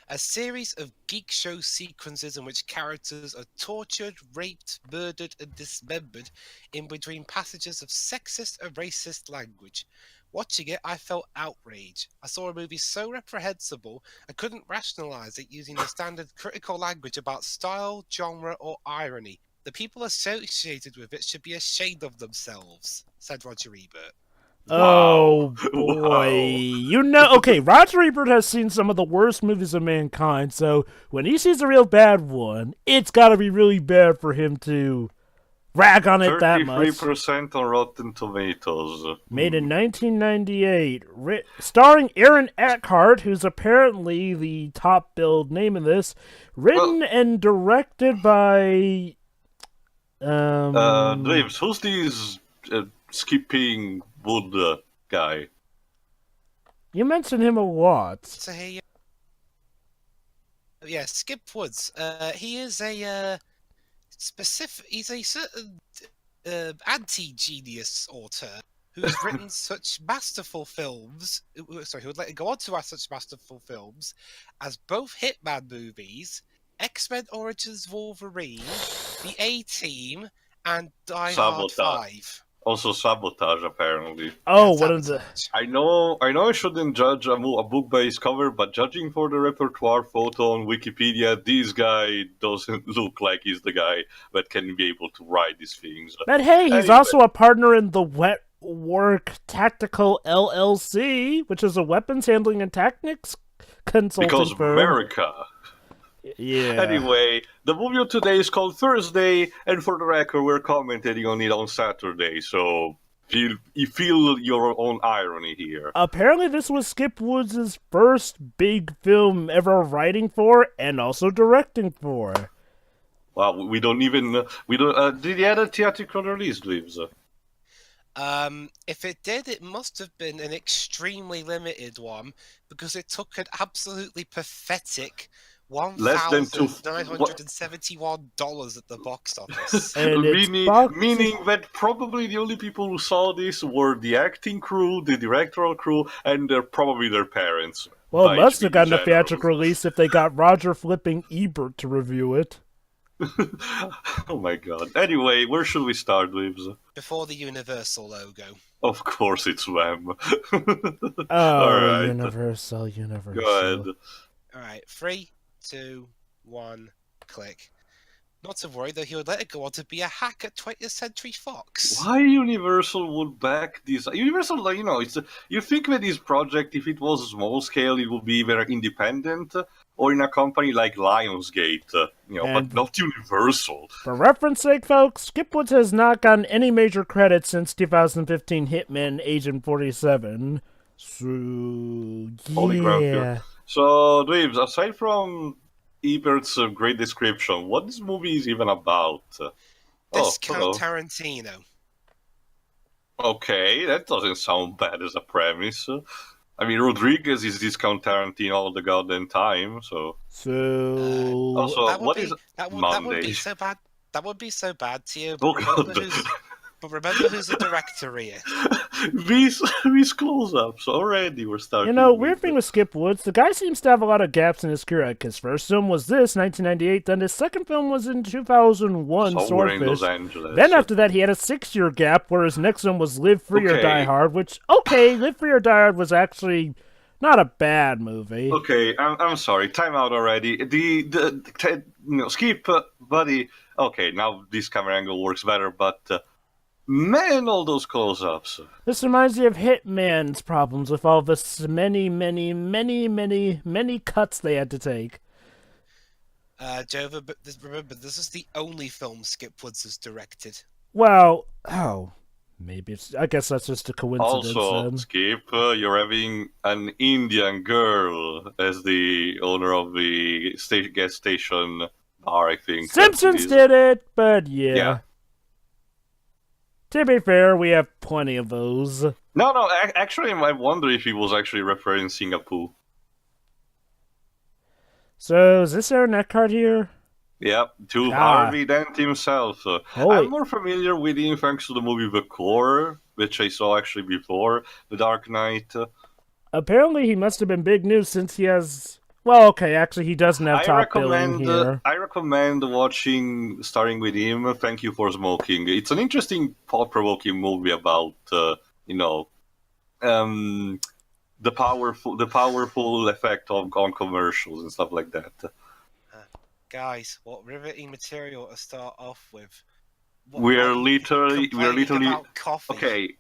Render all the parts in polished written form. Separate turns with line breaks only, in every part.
A series of geek show sequences in which characters are tortured, raped, murdered, and dismembered in between passages of sexist and racist language. Watching it, I felt outrage. I saw a movie so reprehensible, I couldn't rationalize it using the standard critical language about style, genre, or irony. The people associated with it should be ashamed of themselves, said Roger Ebert.
Wow.
Oh boy.
Wow.
Okay, Roger Ebert has seen some of the worst movies of mankind, so when he sees a real bad one, it's gotta be really bad for him to rag on it that much.
33% on Rotten Tomatoes.
Made in 1998, starring Aaron Eckhart, who's apparently the top billed name in this, written and directed by.
James, who's this skipping wood guy?
You mentioned him a lot.
So yeah, Skip Woods. He is a specific. He's a certain anti-genius author who's written such masterful films. Sorry, who would let it go on to write such masterful films as both Hitman movies, X-Men Origins Wolverine, The A-Team, and Die Hard 5.
Also Sabotage, apparently.
Oh,
Yeah,
what is it?
I know I shouldn't judge a book by its cover, but judging for the repertoire photo on Wikipedia, this guy doesn't look like he's the guy that can be able to write these things.
But hey, he's also a partner in the Wet Work Tactical LLC, which is a weapons handling and tactics consulting
because
firm.
America.
Yeah.
Anyway, the movie of today is called Thursday, and for the record, we're commenting on it on Saturday, so you feel your own irony here.
Apparently, this was Skip Woods' first big film ever writing for and also directing for.
Wow, we don't. Did he have a theatrical release, Lives?
If it did, it must have been an extremely limited one because it took an absolutely pathetic $1,971 at the box office.
Meaning that probably the only people who saw this were the acting crew, the directorial crew, and probably their parents.
Well, it must have gotten a theatrical release if they got Roger flipping Ebert to review it.
Oh my god. Anyway, where should we start, Lives?
Before the Universal logo.
Of course it's them.
Oh,
Alright.
Universal.
Go ahead.
Alright, 3, 2, 1, click. Not to worry, though, he would let it go on to be a hack at 20th Century Fox.
Why Universal would back this? Universal, you think that this project, if it was small scale, it would be very independent, or in a company like Lionsgate, but not Universal.
For reference sake, folks, Skip Woods has not gotten any major credits since 2015 Hitman Agent 47. So, yeah.
So, Dweebs, aside from Ebert's great description, what this movie is even about?
Discount Tarantino.
Okay, that doesn't sound bad as a premise. I mean, Rodriguez is Discount Tarantino all the goddamn time, so... also,
that
what is
Monday? That would be so bad. That would be so bad to you. But remember who's the director here.
These close-ups already we're starting.
Weird thing with Skip Woods, the guy seems to have a lot of gaps in his career. His first film was this, 1998, then his second film was in 2001, Swordfish. Then after that, he had a 6-year gap, where his next one was Live Free or Die Hard, which, Live Free or Die Hard was actually not a bad movie.
Okay, I'm sorry, time out already. Skip, buddy. Okay, now this camera angle works better, but... man, all those close-ups.
This reminds me of Hitman's problems with all the many cuts they had to take.
Jova, but remember, this is the only film Skip Woods has directed.
Well, maybe I guess that's just a coincidence.
Also,
then.
Skip, you're having an Indian girl as the owner of the gas station bar, I think.
Simpsons did it, but yeah. To be fair, we have plenty of those.
No, actually, I wonder if he was actually referencing a poo.
So, is this Aaron Eckhart here?
Yep, to Harvey Dent himself. I'm more familiar with him thanks to the movie The Core, which I saw actually before The Dark Knight.
Apparently, he must have been big news since he has Well, okay, actually, he doesn't have top billing here.
I recommend watching, starting with him, Thank You for Smoking. It's an interesting, thought-provoking movie about, the powerful effect on commercials and stuff like that.
Guys, what riveting material to start off with.
We are literally
about coffee.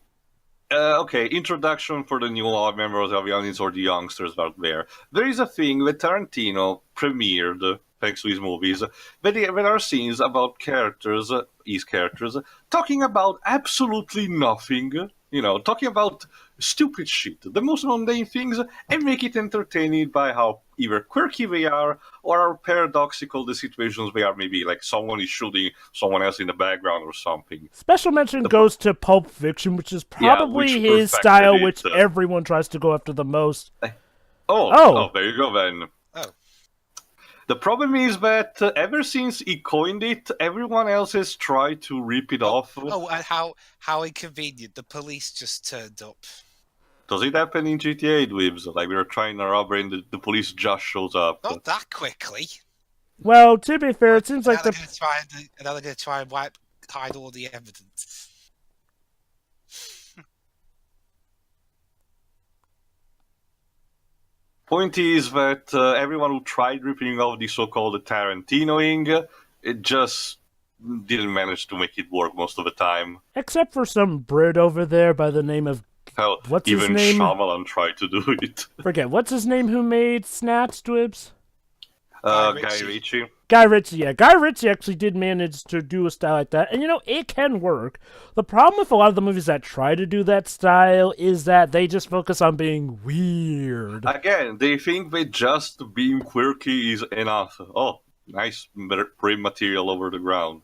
Okay, introduction for the new members of the audience or the youngsters out there. There is a thing that Tarantino premiered, thanks to his movies, where there are scenes about his characters, talking about absolutely nothing, talking about stupid shit, the most mundane things, and make it entertaining by how either quirky they are or how paradoxical the situations they are. Maybe like someone is shooting someone else in the background or something.
Special mention goes to Pulp Fiction, which is probably his style, which everyone tries to go after the most.
Oh, there you go then.
Oh.
The problem is that ever since he coined it, everyone else has tried to rip it off.
Oh, and how inconvenient. The police just turned up.
Does it happen in GTA, Dweebs? Like we were trying to rob and the police just shows up.
Not that quickly.
Well, to be fair, it seems like
they're going to try and hide all the evidence.
Point is that everyone who tried ripping off the so-called Tarantinoing, it just didn't manage to make it work most of the time.
Except for some Brit over there by the name of...
Hell,
what's
even
his name?
Shyamalan tried to do it.
Forget, what's his name who made Snatch, Dwibs?
Guy Ritchie.
Guy Ritchie, yeah. Guy Ritchie actually did manage to do a style like that. And, it can work. The problem with a lot of the movies that try to do that style is that they just focus on being weird.
Again, they think that just being quirky is enough. Oh, nice print material over the ground.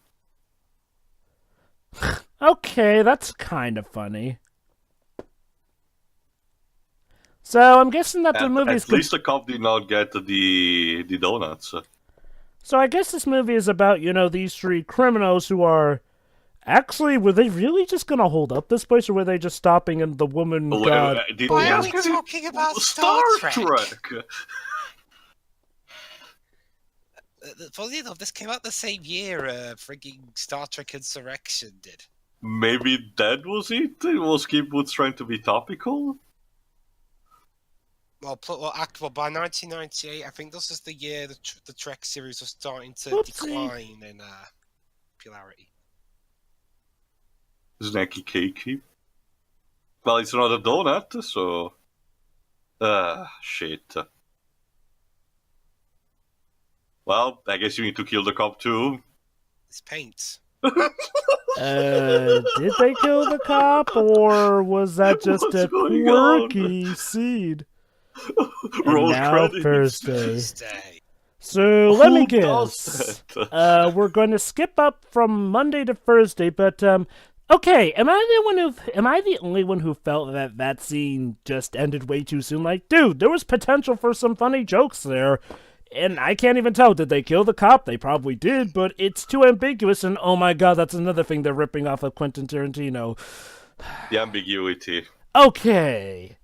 Okay, that's kind of funny. So I'm guessing that the movie's...
At least the cop did not get the donuts.
So I guess this movie is about, these three criminals who are... Actually, were they really just going to hold up this place, or were they just stopping and the woman got...
Why are we talking about Star Trek? Funny enough, this came out the same year frigging Star Trek Insurrection did.
Maybe that was it? It was Kipwood's trying to be topical?
Well, by 1998, I think this is the year the Trek series was starting to decline in popularity.
Snacky cakey. Well, it's not a donut, so... shit. Well, I guess you need to kill the cop too.
It's paint.
Did they kill the cop, or was that just a quirky seed?
Roll
now
credits.
Thursday. So let me guess. We're going to skip up from Monday to Thursday, but okay. Am I the only one who felt that scene just ended way too soon? Like, dude, there was potential for some funny jokes there. And I can't even tell. Did they kill the cop? They probably did, but it's too ambiguous, and oh my god, that's another thing they're ripping off of Quentin Tarantino.
The ambiguity.
Okay.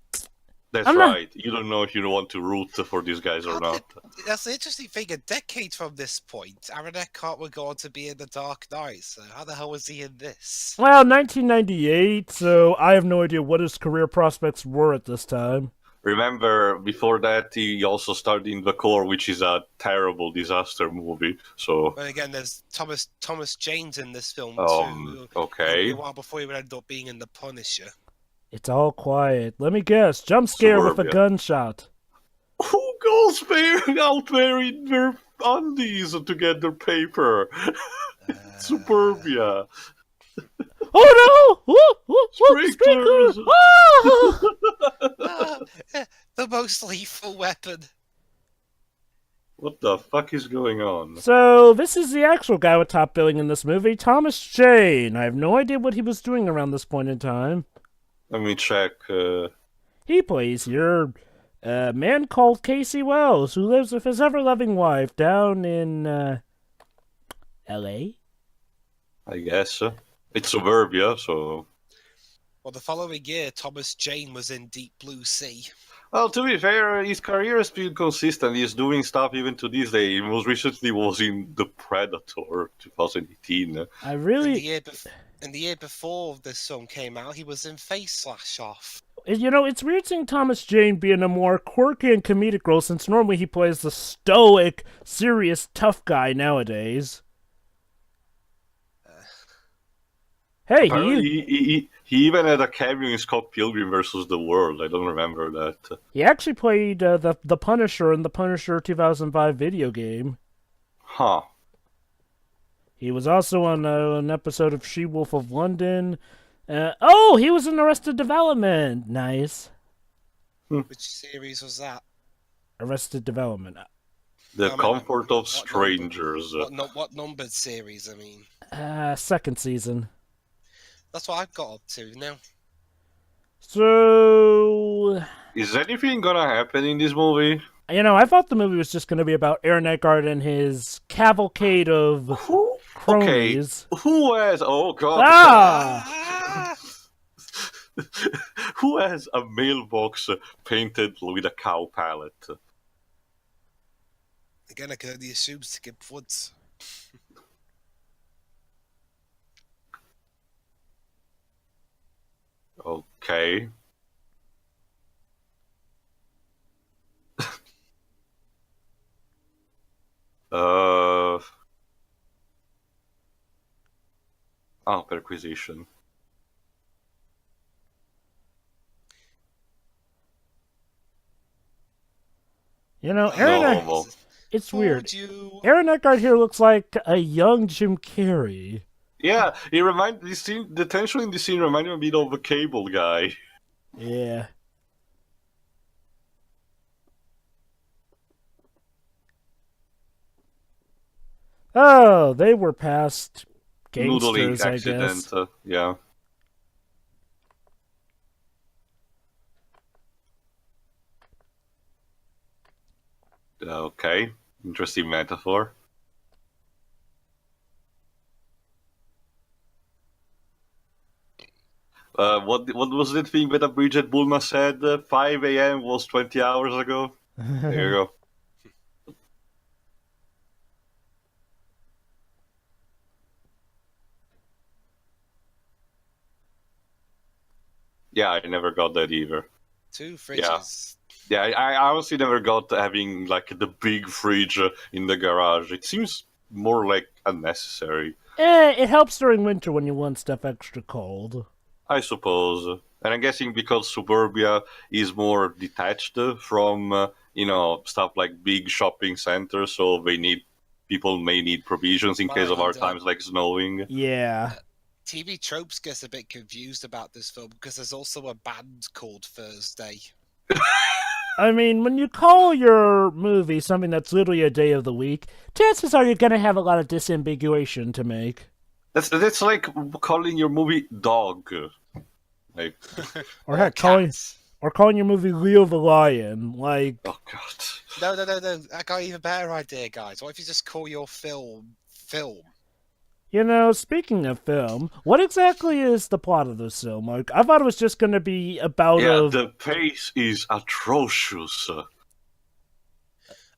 That's right. You don't know if you want to root for these guys or not.
That's the interesting thing. A decade from this point, Aaron Eckhart would go on to be in The Dark Knight, so how the hell was he in this? Well,
1998, so I have no idea what his career prospects were at this time.
Remember, before that, he also starred in The Core, which is a terrible disaster movie. So,
but again, there's Thomas Jane's in this film too.
Okay.
A while before he would end up being in The Punisher.
It's all quiet. Let me guess. Jump scare with a gunshot.
Who goes out there in their undies to get their paper? Suburbia.
Oh no! Sprinklers!
Oh! The most lethal weapon.
What the fuck is going on?
So, this is the actual guy with top billing in this movie, Thomas Jane. I have no idea what he was doing around this point in time.
Let me check.
He plays here a man called Casey Wells, who lives with his ever-loving wife down in, L.A.?
I guess. It's suburbia, so...
Well, the following year, Thomas Jane was in Deep Blue Sea.
Well, to be fair, his career has been consistent. He's doing stuff even to this day. Most recently was in The Predator, 2018.
I really...
In the year before this song came out, he was in Face Slash Off.
You know, it's weird seeing Thomas Jane be in a more quirky and comedic role, since normally he plays the stoic, serious, tough guy nowadays. Hey,
he even had a cameo in Scott Pilgrim vs. the World. I don't remember that.
He actually played the Punisher in the Punisher 2005 video game.
Huh.
He was also on an episode of She-Wolf of London. He was in Arrested Development. Nice.
Which series was that?
Arrested Development.
The Comfort of Strangers.
What numbered series, I mean?
Second season.
That's what I've got up to now.
So...
Is anything gonna happen in this movie?
You know, I thought the movie was just going to be about Aaron Eckhart and his cavalcade of cronies.
Okay. Who has... Oh, God. Who has a mailbox painted with a cow palette?
Again, I can only assume Skip Woods.
Okay. Perquisition.
You know, it's weird. Aaron Eckhart here looks like a young Jim Carrey.
Yeah, the tension in this scene reminded me a bit of a Cable Guy.
Yeah. Oh, they were past gangsters, I guess.
Yeah. Okay, interesting metaphor. What was that thing that Bridget Bulma said? 5 a.m. was 20 hours ago? There you go. Yeah, I never got that either.
2 fridges.
Yeah, I honestly never got having like the big fridge in the garage. It seems more like unnecessary.
It helps during winter when you want stuff extra cold.
I suppose. And I'm guessing because suburbia is more detached from, stuff like big shopping centers, so people may need provisions in case of hard times like snowing.
Yeah.
TV Tropes gets a bit confused about this film because there's also a band called Thursday.
I mean, when you call your movie something that's literally a day of the week, chances are you're going to have a lot of disambiguation to make.
That's like calling your movie Dog. Like,
or calling your movie Leo the Lion. Like,
oh god.
No. I got an even better idea, guys. What if you just call your film?
You know, speaking of film, what exactly is the plot of this film? Like, I thought it was just going to be about
the pace is atrocious.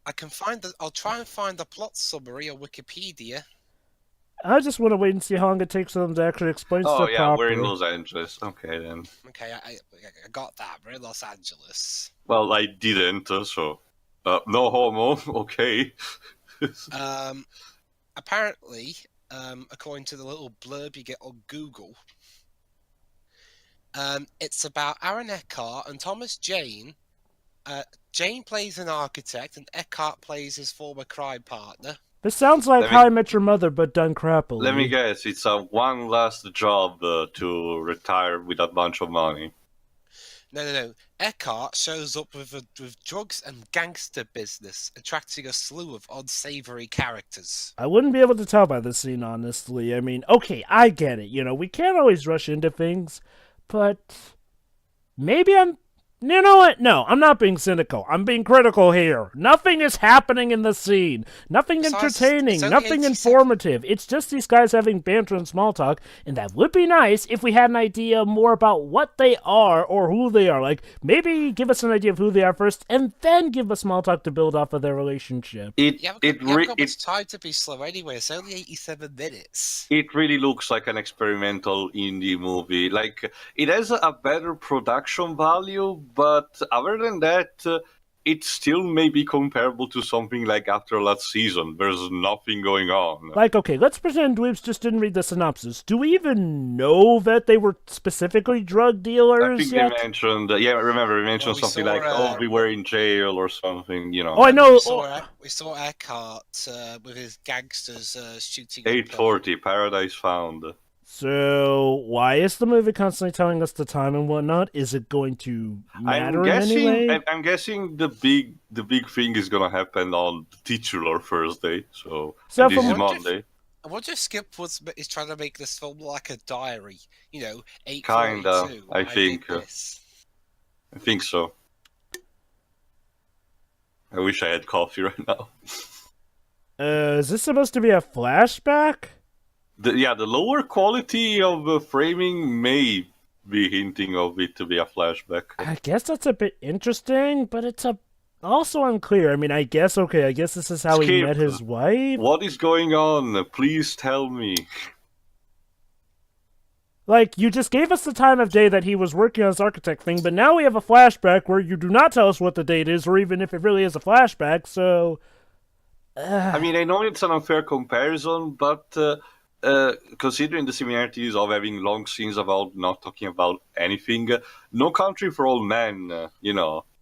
I'll try and find the plot summary on Wikipedia.
I just want to wait and see how long it takes for them to actually explain stuff properly.
Oh, yeah, we're in Los Angeles. Okay, then.
Okay, I got that. We're in Los Angeles.
Well, I didn't, so... no homo, okay.
Apparently... according to the little blurb you get on Google, it's about Aaron Eckhart and Thomas Jane. Jane plays an architect and Eckhart plays his former crime partner.
This sounds like How I Met Your Mother, but done crappily.
Let me guess, it's a one last job to retire with a bunch of money.
No. Eckhart shows up with drugs and gangster business, attracting a slew of unsavory characters.
I wouldn't be able to tell by this scene, honestly. I mean, okay, I get it. You know, we can't always rush into things, but maybe I'm You know what? No, I'm not being cynical. I'm being critical here. Nothing is happening in the scene. Nothing
Besides,
entertaining.
it's only
Nothing
87.
informative. It's just these guys having banter and small talk, and that would be nice if we had an idea more about what they are or who they are. Like, maybe give us an idea of who they are first, and then give us small talk to build off of their relationship.
You haven't got much time to be slow anyway. It's only 87 minutes.
It really looks like an experimental indie movie. Like, it has a better production value, but other than that, it still may be comparable to something like After Last Season. There's nothing going on.
Like, okay, let's pretend Dweebs just didn't read the synopsis. Do we even know that they were specifically drug dealers
I think
yet?
they mentioned, remember, they mentioned something
saw,
like, oh, we were in jail or something, you know.
Oh, I know.
We saw Eckhart with his gangsters shooting.
840, Paradise Found.
So, why is the movie constantly telling us the time and whatnot? Is it going to matter in any way?
I'm guessing the big thing is gonna happen on the titular Thursday. So this is Monday.
I wonder if Skip is trying to make this film like a diary. You know, 8:42.
Kinda, I think. I think so. I wish I had coffee right now.
Is this supposed to be a flashback?
The lower quality of the framing may be hinting of it to be a flashback.
I guess that's a bit interesting, but it's also unclear. I mean, I guess this is how he met his wife.
What is going on? Please tell me.
Like, you just gave us the time of day that he was working on his architect thing, but now we have a flashback where you do not tell us what the date is, or even if it really is a flashback, so...
I mean, I know it's an unfair comparison, but... considering the similarities of having long scenes about not talking about anything, No Country for Old Men,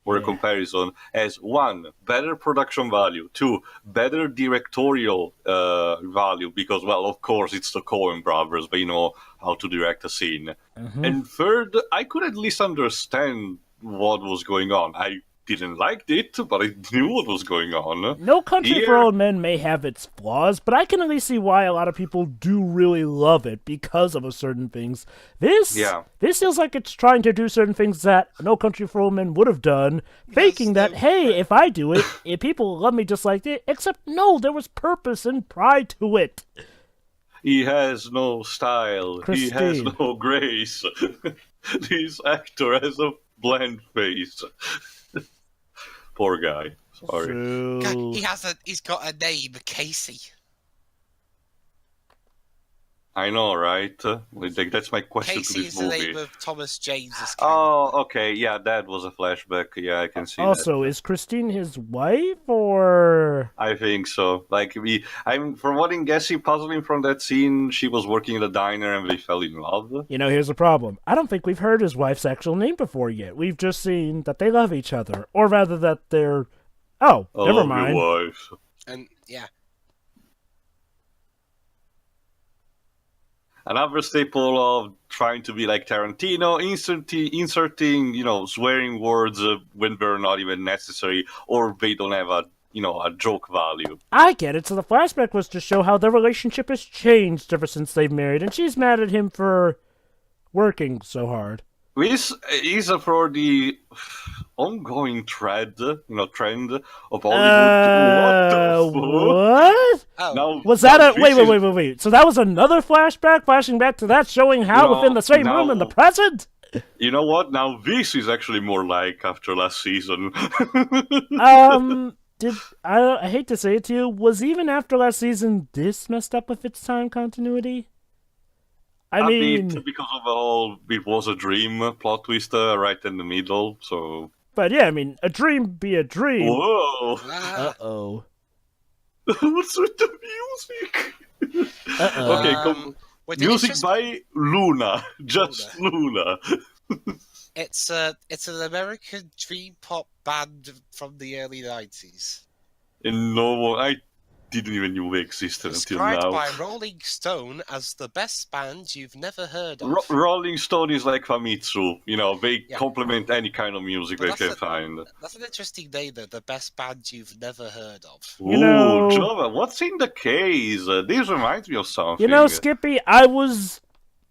for a comparison, has 1, better production value, 2, better directorial value, because, well, of course, it's the Coen brothers, they know how to direct a scene.
Mm-hmm.
And 3rd, I could at least understand what was going on. I didn't like it, but I knew what was going on.
No Country for Old Men may have its flaws, but I can at least see why a lot of people do really love it because of certain things. This feels like it's trying to do certain things that No Country for Old Men would have done, faking that, hey, if I do it, if people love me just like it, except no, there was purpose and pride to it.
He has no style. Christine. He has no grace. This actor has a bland face. Poor guy. Sorry.
So... He's got a name, Casey.
I know, right? That's my question
Casey
to this movie.
Casey is the name of Thomas James' character.
Oh, okay. Yeah, that was a flashback. Yeah, I can see
also,
that.
Is Christine his wife, or...?
I think so. From what I'm guessing, puzzling from that scene, she was working in a diner and they fell in love.
You know, here's the problem. I don't think we've heard his wife's actual name before yet. We've just seen that they love each other. Or rather that they're... Oh, never mind.
Your wife.
And, yeah.
Another staple of trying to be like Tarantino, inserting, swearing words when they're not even necessary or they don't have a joke value.
I get it. So the flashback was to show how their relationship has changed ever since they've married, and she's mad at him for working so hard.
This is for the ongoing trend of Hollywood.
What?
Now,
was that a... Wait. So that was another flashback, flashing back to that, showing how within the same room in the present?
You know what? Now this is actually more like After Last Season.
I hate to say it to you, was even After Last Season this messed up with its time continuity? I mean,
because of the whole "it was a dream" plot twist right in the middle. So,
but yeah, I mean, a dream be a dream.
Whoa!
Uh-oh.
What's with the music? Okay, music by Luna, just Luna.
It's an American dream pop band from the early 90s.
And I didn't even know they existed until now.
Described by Rolling Stone as the best band you've never heard of.
Rolling Stone is like Famitsu. They complement any kind of music they can find.
That's an interesting name, though. The best band you've never heard of.
Java, what's in the case? This reminds me of something.
Skippy, I was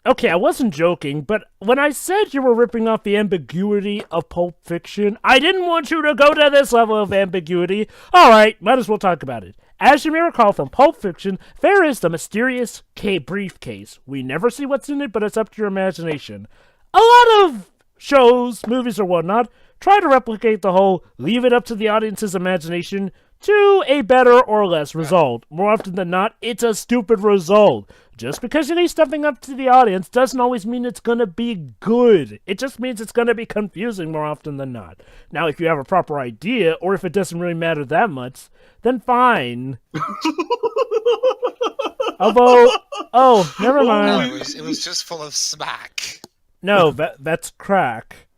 Okay, I wasn't joking, but when I said you were ripping off the ambiguity of Pulp Fiction, I didn't want you to go to this level of ambiguity. Alright, might as well talk about it. As you may recall from Pulp Fiction, there is the mysterious briefcase. We never see what's in it, but it's up to your imagination. A lot of shows, movies, or whatnot try to replicate the whole leave it up to the audience's imagination to a better or less result. More often than not, it's a stupid result. Just because you leave something up to the audience doesn't always mean it's going to be good. It just means it's going to be confusing more often than not. Now, if you have a proper idea, or if it doesn't really matter that much, then fine. Although, never mind.
No, it was just full of smack.
No, that's crack.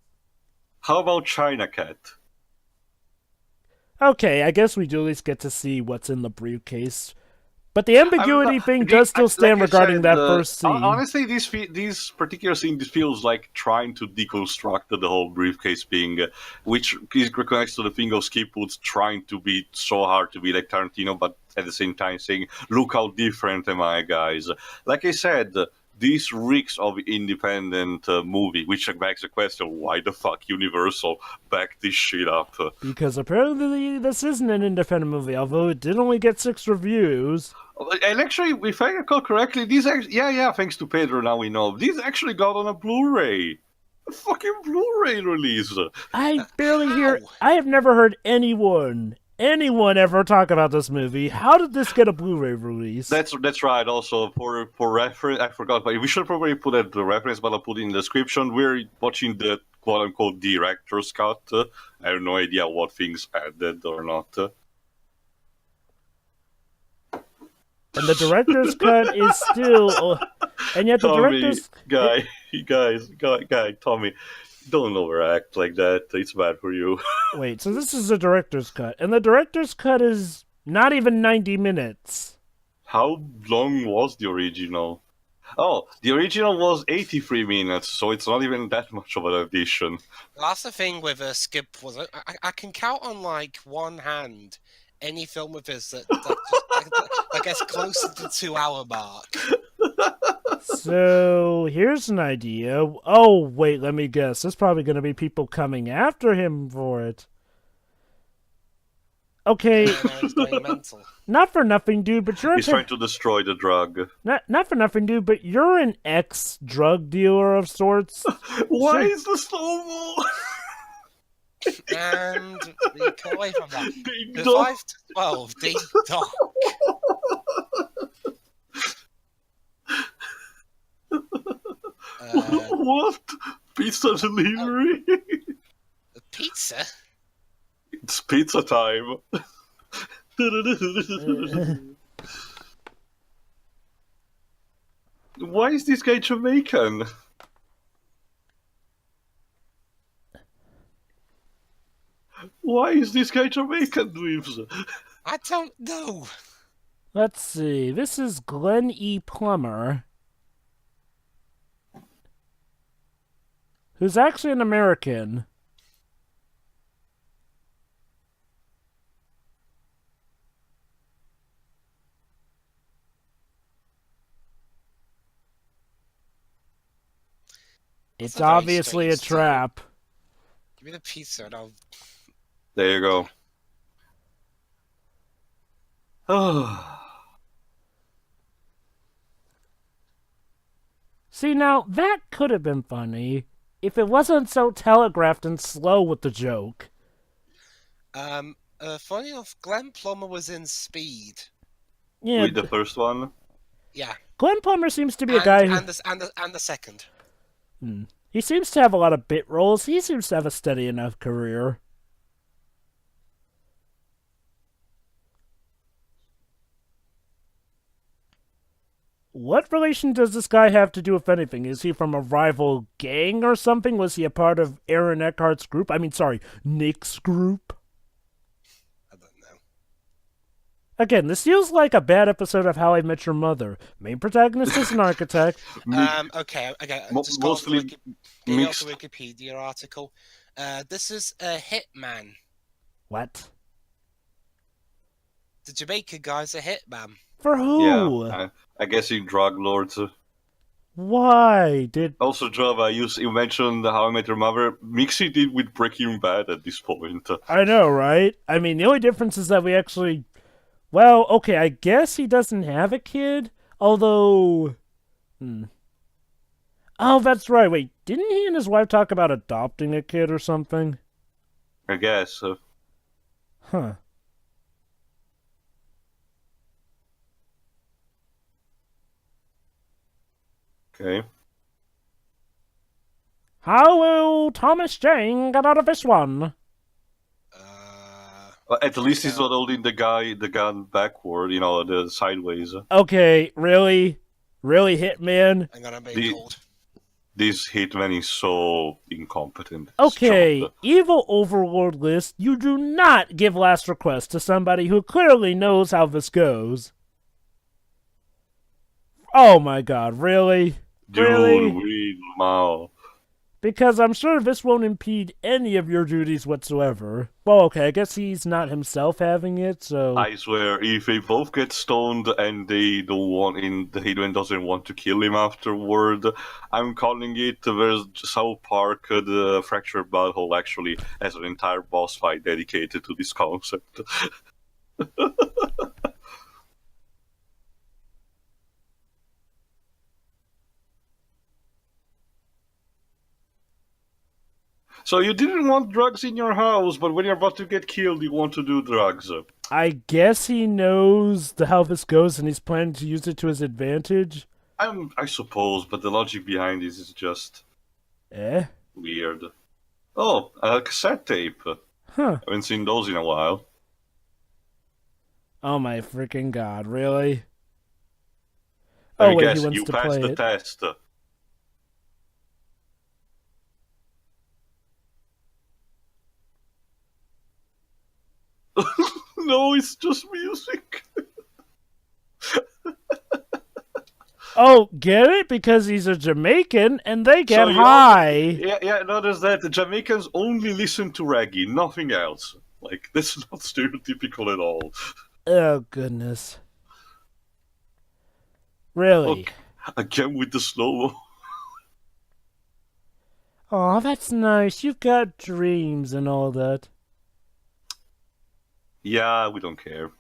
How about China Cat?
Okay, I guess we do at least get to see what's in the briefcase. But the ambiguity thing does still stand regarding that first scene.
Honestly, this particular scene feels like trying to deconstruct the whole briefcase thing, which is connected to the thing of Skip Woods trying to be so hard to be like Tarantino, but at the same time saying, look how different am I, guys. Like I said, this reeks of independent movie, which begs the question, why the fuck Universal backed this shit up?
Because apparently this isn't an independent movie, although it did only get 6 reviews.
And actually, if I recall correctly, thanks to Pedro, now we know, this actually got on a Blu-ray. A fucking Blu-ray release.
I have never heard anyone ever talk about this movie. How did this get a Blu-ray release?
That's right. Also, for reference, I forgot, but we should probably put it the reference, but I'll put it in the description. We're watching the quote-unquote director's cut. I have no idea what things added or not.
And the director's cut is still... and yet the
Tommy,
director's...
Guy, Tommy, don't overact like that. It's bad for you.
Wait, so this is the director's cut. And the director's cut is not even 90 minutes.
How long was the original? Oh, the original was 83 minutes, so it's not even that much of an addition.
That's the thing with Skip was I can count on like one hand any film of his that gets close to the 2-hour mark.
So, here's an idea. Oh, wait, let me guess. There's probably going to be people coming after him for it. Okay.
He's going mental.
Not for nothing, dude, but you're...
He's trying to destroy the drug.
Not for nothing, dude, but you're an ex-drug dealer of sorts.
Why is the slow-mo?
And we come away from that.
Ding
The
dong.
5 to 12, ding dong.
What? Pizza delivery?
Pizza?
It's pizza time. Why is this guy Jamaican? Why is this guy Jamaican, Dweebs?
I don't know.
Let's see. This is Glenn E. Plummer, who's actually an American. It's
a very
obviously a
strange
trap.
Give me the pizza and I'll...
There you go. Oh.
See, now, that could have been funny if it wasn't so telegraphed and slow with the joke.
Funny enough, Glenn Plummer was in Speed.
Yeah,
With the first one?
Yeah.
Glenn Plummer seems to be a guy who...
And the second.
He seems to have a lot of bit roles. He seems to have a steady enough career. What relation does this guy have to do with anything? Is he from a rival gang or something? Was he a part of Aaron Eckhart's group? Nick's group?
I don't know.
Again, this feels like a bad episode of How I Met Your Mother. Main protagonist is an architect.
Okay. Just
Mostly
off the Wikipedia article. This is a hitman.
What?
The Jamaican guy's a hitman.
For who?
Yeah, I guess he drug lords.
Why did...
Also, Java, you mentioned How I Met Your Mother. Mixing it with Breaking Bad at this point.
I know, right? I mean, the only difference is that we actually... Well, okay, I guess he doesn't have a kid, although... Oh, that's right. Wait, didn't he and his wife talk about adopting a kid or something?
I guess.
Huh.
Okay.
How will Thomas Jane get out of this one?
Well, at least he's not holding the gun backward, the sideways.
Okay, really? Really, Hitman?
I'm gonna be cold.
This Hitman is so incompetent.
Okay, evil overlord list, you do not give last request to somebody who clearly knows how this goes. Oh my god, really? Really?
Dude, wow.
Because I'm sure this won't impede any of your duties whatsoever. Well, okay, I guess he's not himself having it, so...
I swear, if they both get stoned and the Hitman doesn't want to kill him afterward, I'm calling it where South Park, the Fractured Butthole, actually has an entire boss fight dedicated to this concept. So you didn't want drugs in your house, but when you're about to get killed, you want to do drugs.
I guess he knows how this goes and he's planning to use it to his advantage?
I suppose, but the logic behind this is just... weird. Oh, a cassette tape.
Huh.
I haven't seen those in a while.
Oh my freaking god, really?
I
wait,
guess
he wants
you
to
passed
play
the
it.
test. No, it's just music.
Oh, get it? Because he's a Jamaican and they get high.
No, there's that. The Jamaicans only listen to reggae, nothing else. Like, this is not stereotypical at all.
Oh, goodness. Really?
Look, again with the slow-mo.
Aw, that's nice. You've got dreams and all that.
Yeah, we don't care.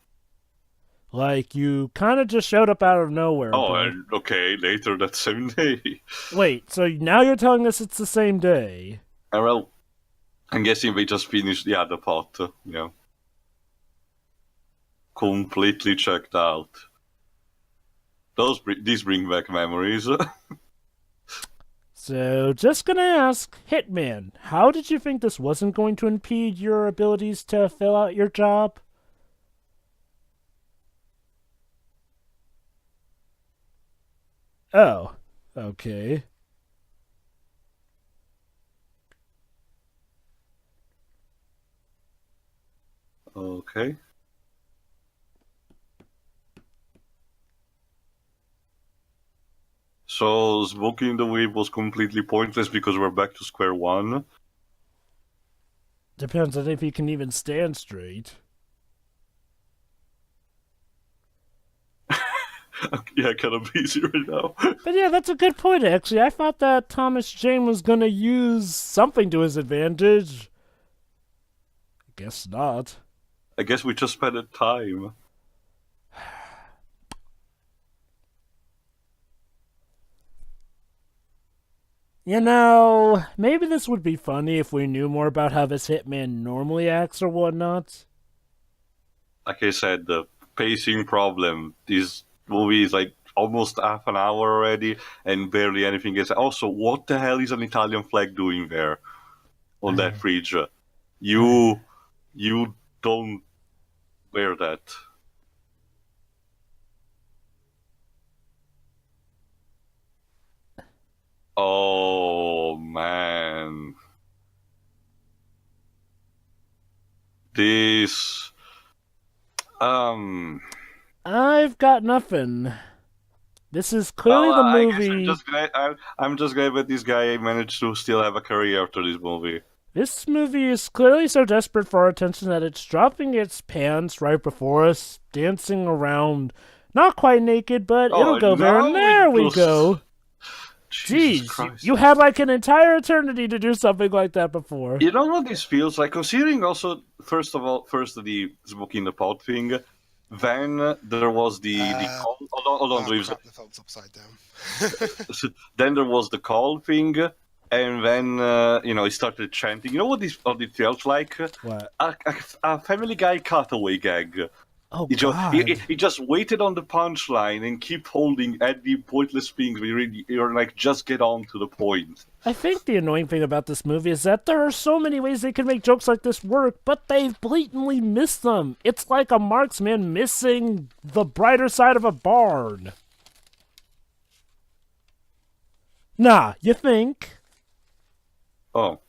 Like, you kind of just showed up out of nowhere.
Oh, okay, later that same day.
Wait, so now you're telling us it's the same day?
Well, I'm guessing they just finished the other part, completely checked out. These bring back memories.
So, just gonna ask, Hitman, how did you think this wasn't going to impede your abilities to fill out your job? Oh, okay.
Okay. So, smoking the weed was completely pointless because we're back to square one.
Depends on if he can even stand straight.
Yeah, kind of busy right now.
But yeah, that's a good point, actually. I thought that Thomas Jane was gonna use something to his advantage. I guess not.
I guess we just spent time.
You know, maybe this would be funny if we knew more about how this hitman normally acts or whatnot.
Like I said, the pacing problem. This movie is like almost half an hour already, and barely anything gets. Also, what the hell is an Italian flag doing there on that fridge? You don't wear that. Oh man, this.
I've got nothing. This is clearly the movie.
I'm just glad that this guy managed to still have a career after this movie.
This movie is clearly so desperate for our attention that it's dropping its pants right before us, dancing around, not quite naked, but it'll go there, and there we go. Jeez, you had like an entire eternity to do something like that before.
You know what this feels like? Considering also, first the smoke in the pot thing, then there was the call. Hold on,
crap, the phone's upside down.
Then there was the call thing, and then he started chanting. You know what it felt like?
What?
A Family Guy cutaway gag.
Oh,
God. He just waited on the punchline and keep holding at the pointless things where you're like, just get on to the point.
I think the annoying thing about this movie is that there are so many ways they can make jokes like this work, but they've blatantly missed them. It's like a marksman missing the brighter side of a barn. Nah, you think?
Oh.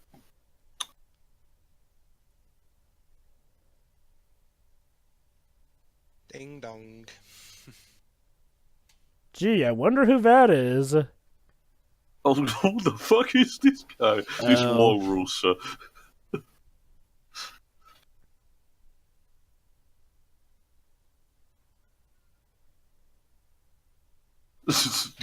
Ding dong.
Gee, I wonder who that is.
Oh, who the fuck is this guy? This walrus.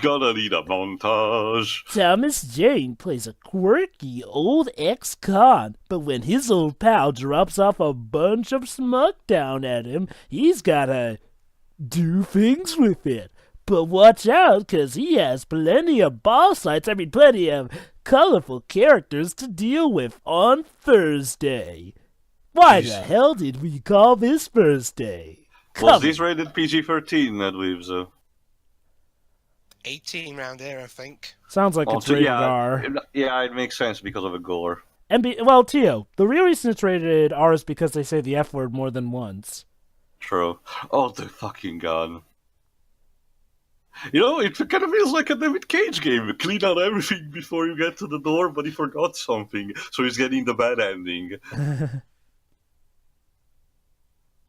Gonna need a montage.
Thomas Jane plays a quirky old ex-con, but when his old pal drops off a bunch of smut down at him, he's gotta do things with it. But watch out, 'cause he has plenty of plenty of colorful characters to deal with on Thursday. Why the hell did we call this Thursday?
Was this rated PG-13, Edweaves?
18 round here, I think.
Sounds like it's rated R.
Yeah, it makes sense because of the gore.
Well, Tio, the real reason it's rated R is because they say the F word more than once.
True. Oh, the fucking gun. You know, it kind of feels like a David Cage game. Clean out everything before you get to the door, but he forgot something, so he's getting the bad ending.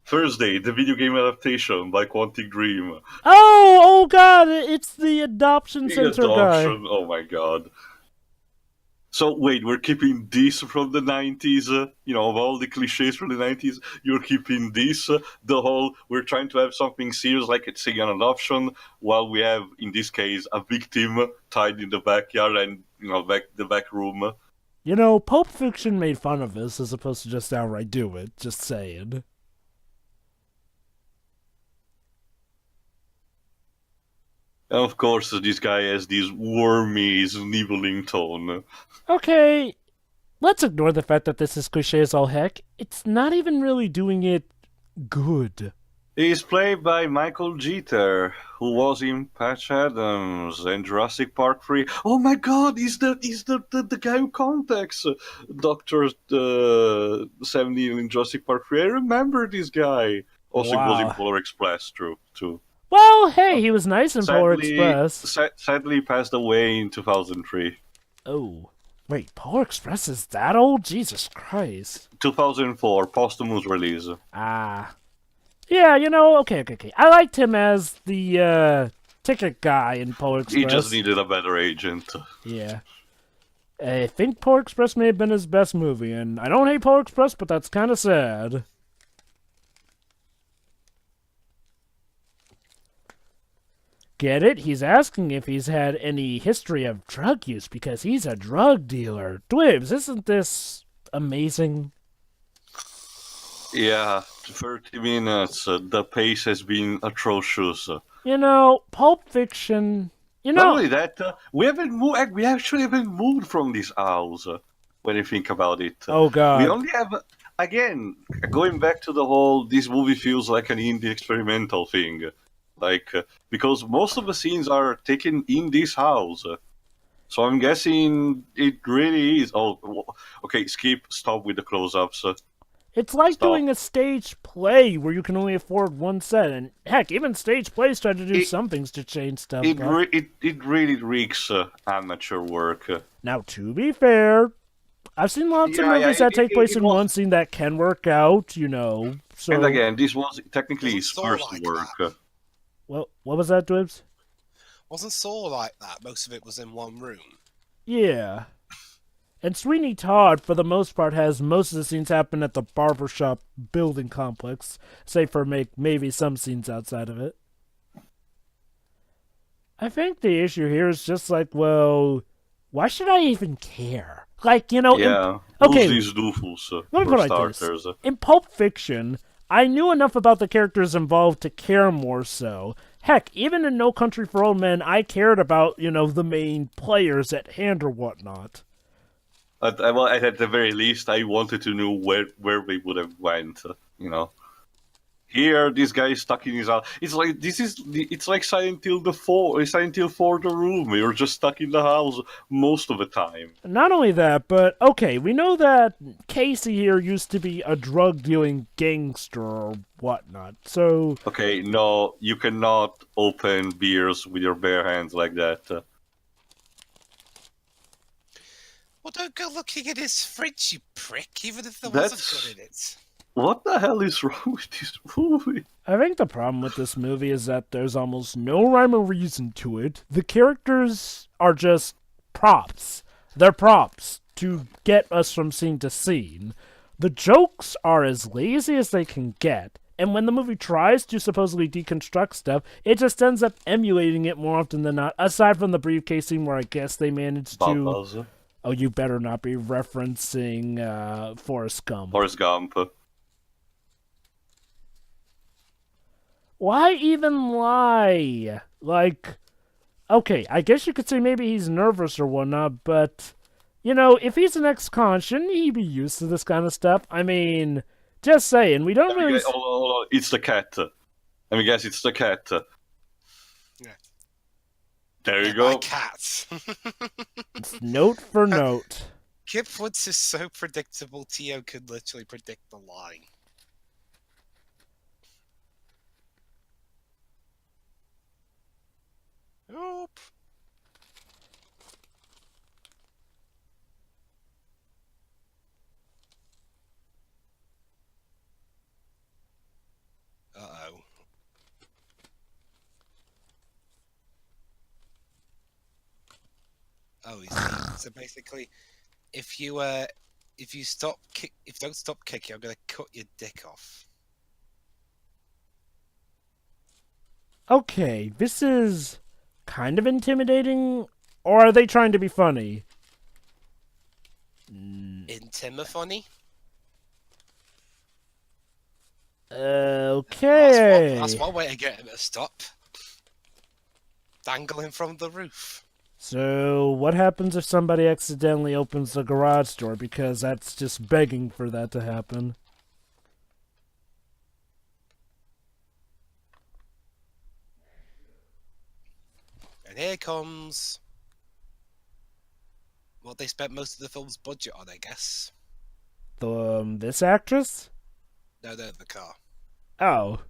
Thursday, the video game adaptation by Quantic Dream.
Oh God! It's the adoption center guy.
Oh my God! So wait, we're keeping this from the 90s. Of all the cliches from the 90s, you're keeping this. We're trying to have something serious, like it's saying an adoption, while we have, in this case, a victim tied in the backyard and the back room.
Pulp Fiction made fun of this as opposed to just outright do it. Just saying.
And of course, this guy has this wormy, nibbling tone.
Okay, let's ignore the fact that this is cliche as all heck. It's not even really doing it good.
He's played by Michael Jeter, who was in Patch Adams and Jurassic Park 3. Oh my God, he's the guy who contacts Dr. Sam Neill in Jurassic Park 3. I remember this guy. Also,
wow.
He was in Polar Express, too.
Well, hey, he was nice in Polar Express.
Sadly, passed away in 2003.
Oh. Wait, Polar Express is that old? Jesus Christ.
2004, posthumous release.
Ah. Yeah, okay. I liked him as the ticket guy in Polar Express.
He just needed a better agent.
Yeah. I think Polar Express may have been his best movie, and I don't hate Polar Express, but that's kind of sad. Get it? He's asking if he's had any history of drug use because he's a drug dealer. Dwibs, isn't this amazing?
Yeah, 30 minutes. The pace has been atrocious.
Pulp Fiction.
Not only that, we actually haven't moved from this house. When you think about it.
Oh God.
We only have, again, going back to the whole. This movie feels like an indie experimental thing. Because most of the scenes are taken in this house. So I'm guessing it really is. Oh, okay, stop with the close-ups.
It's like doing a stage play where you can only afford one set. And heck, even stage plays try to do some things to change stuff.
It really reeks amateur work.
Now, to be fair, I've seen lots of movies that take place in one scene that can work out, So,
and again, this was technically his first work.
Well, what was that, Dwibs?
Wasn't Saw like that? Most of it was in one room.
Yeah. And Sweeney Todd, for the most part, has most of the scenes happen at the barbershop building complex, save for maybe some scenes outside of it. I think the issue here is just like, well, why should I even care? Like,
Yeah,
okay,
who's these doofus,
let me
for
put it like this.
starters?
In Pulp Fiction, I knew enough about the characters involved to care more so. Heck, even in No Country for Old Men, I cared about, the main players at hand or whatnot.
Well, at the very least, I wanted to know where they would have went, Here, this guy is stuck in his house. It's like Silent Hill Silent Hill 4 The Room. You're just stuck in the house most of the time.
Not only that, but okay, we know that Casey here used to be a drug dealing gangster or whatnot. So
okay, no, you cannot open beers with your bare hands like that.
Well, don't go looking at his fridge, you prick, even if there wasn't good in it.
What the hell is wrong with this movie?
I think the problem with this movie is that there's almost no rhyme or reason to it. The characters are just props. They're props to get us from scene to scene. The jokes are as lazy as they can get, and when the movie tries to supposedly deconstruct stuff, it just ends up emulating it more often than not, aside from the briefcase scene where I guess they managed to... Oh, you better not be referencing Forrest Gump.
Forrest Gump.
Why even lie? Like, okay, I guess you could say maybe he's nervous or whatnot, but, if he's an ex-con, shouldn't he be used to this kind of stuff? I mean, just saying, we don't really...
It's the cat. Let me guess, it's the cat.
Yeah.
There you go.
My cat.
It's note for note.
Kip Woods is so predictable, Tio could literally predict the line. Oop. Uh-oh. Oh, so basically, if you don't stop kicking, I'm gonna cut your dick off.
Okay, this is kind of intimidating, or are they trying to be funny?
Intimifunny?
Okay.
That's one way to get him to stop. Dangling from the roof.
So, what happens if somebody accidentally opens the garage door? Because that's just begging for that to happen.
And here comes what they spent most of the film's budget on, I guess.
This actress?
No, the car.
Oh.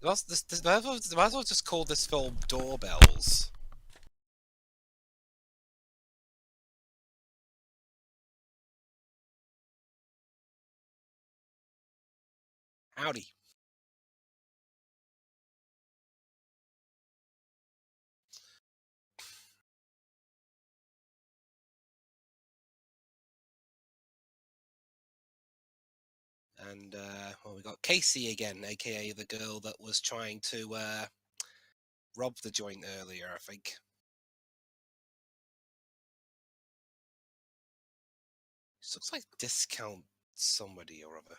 Might as well just call this film Doorbells. Howdy. And, well, we got Casey again, aka the girl that was trying to rob the joint earlier, I think. This looks like discount somebody or other.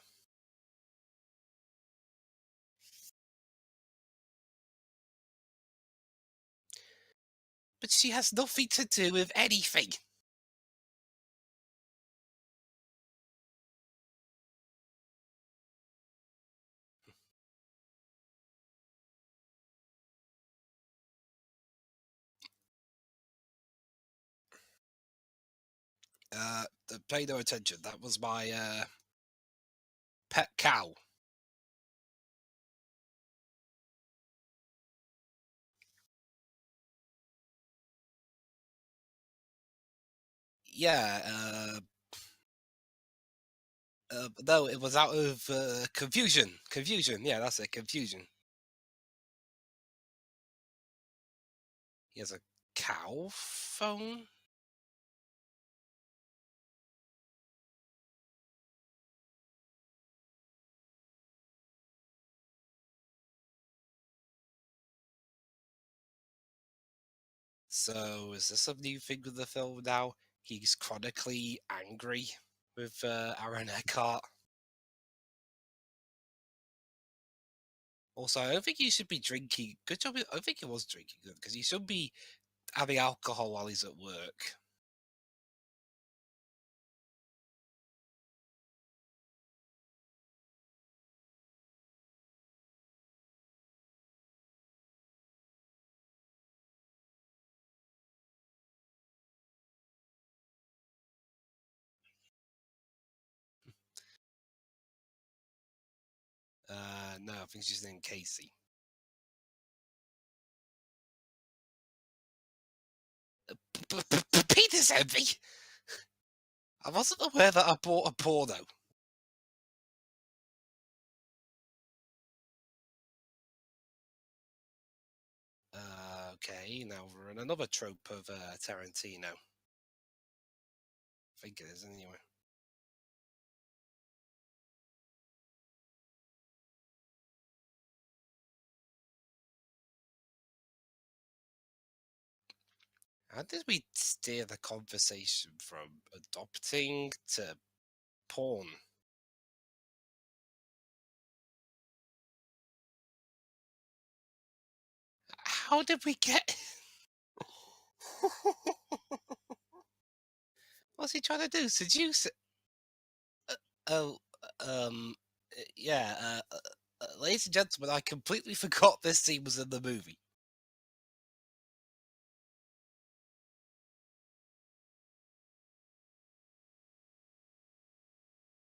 But she has nothing to do with anything. Pay no attention. That was my pet cow. Yeah, no, it was out of confusion. Confusion, yeah, that's it, confusion. He has a cow phone? So, is this a new thing with the film now? He's chronically angry with Aaron Eckhart. Also, I don't think he should be drinking. Good job. I think he was drinking good because he should be having alcohol while he's at work. No, I think she's named Casey. Peter's envy. I wasn't aware that I bought a porno. Okay, now we're in another trope of Tarantino. I think it is anyway. How did we steer the conversation from adopting to porn? How did we get... What's he trying to do? Seduce it? Yeah, ladies and gentlemen, I completely forgot this scene was in the movie.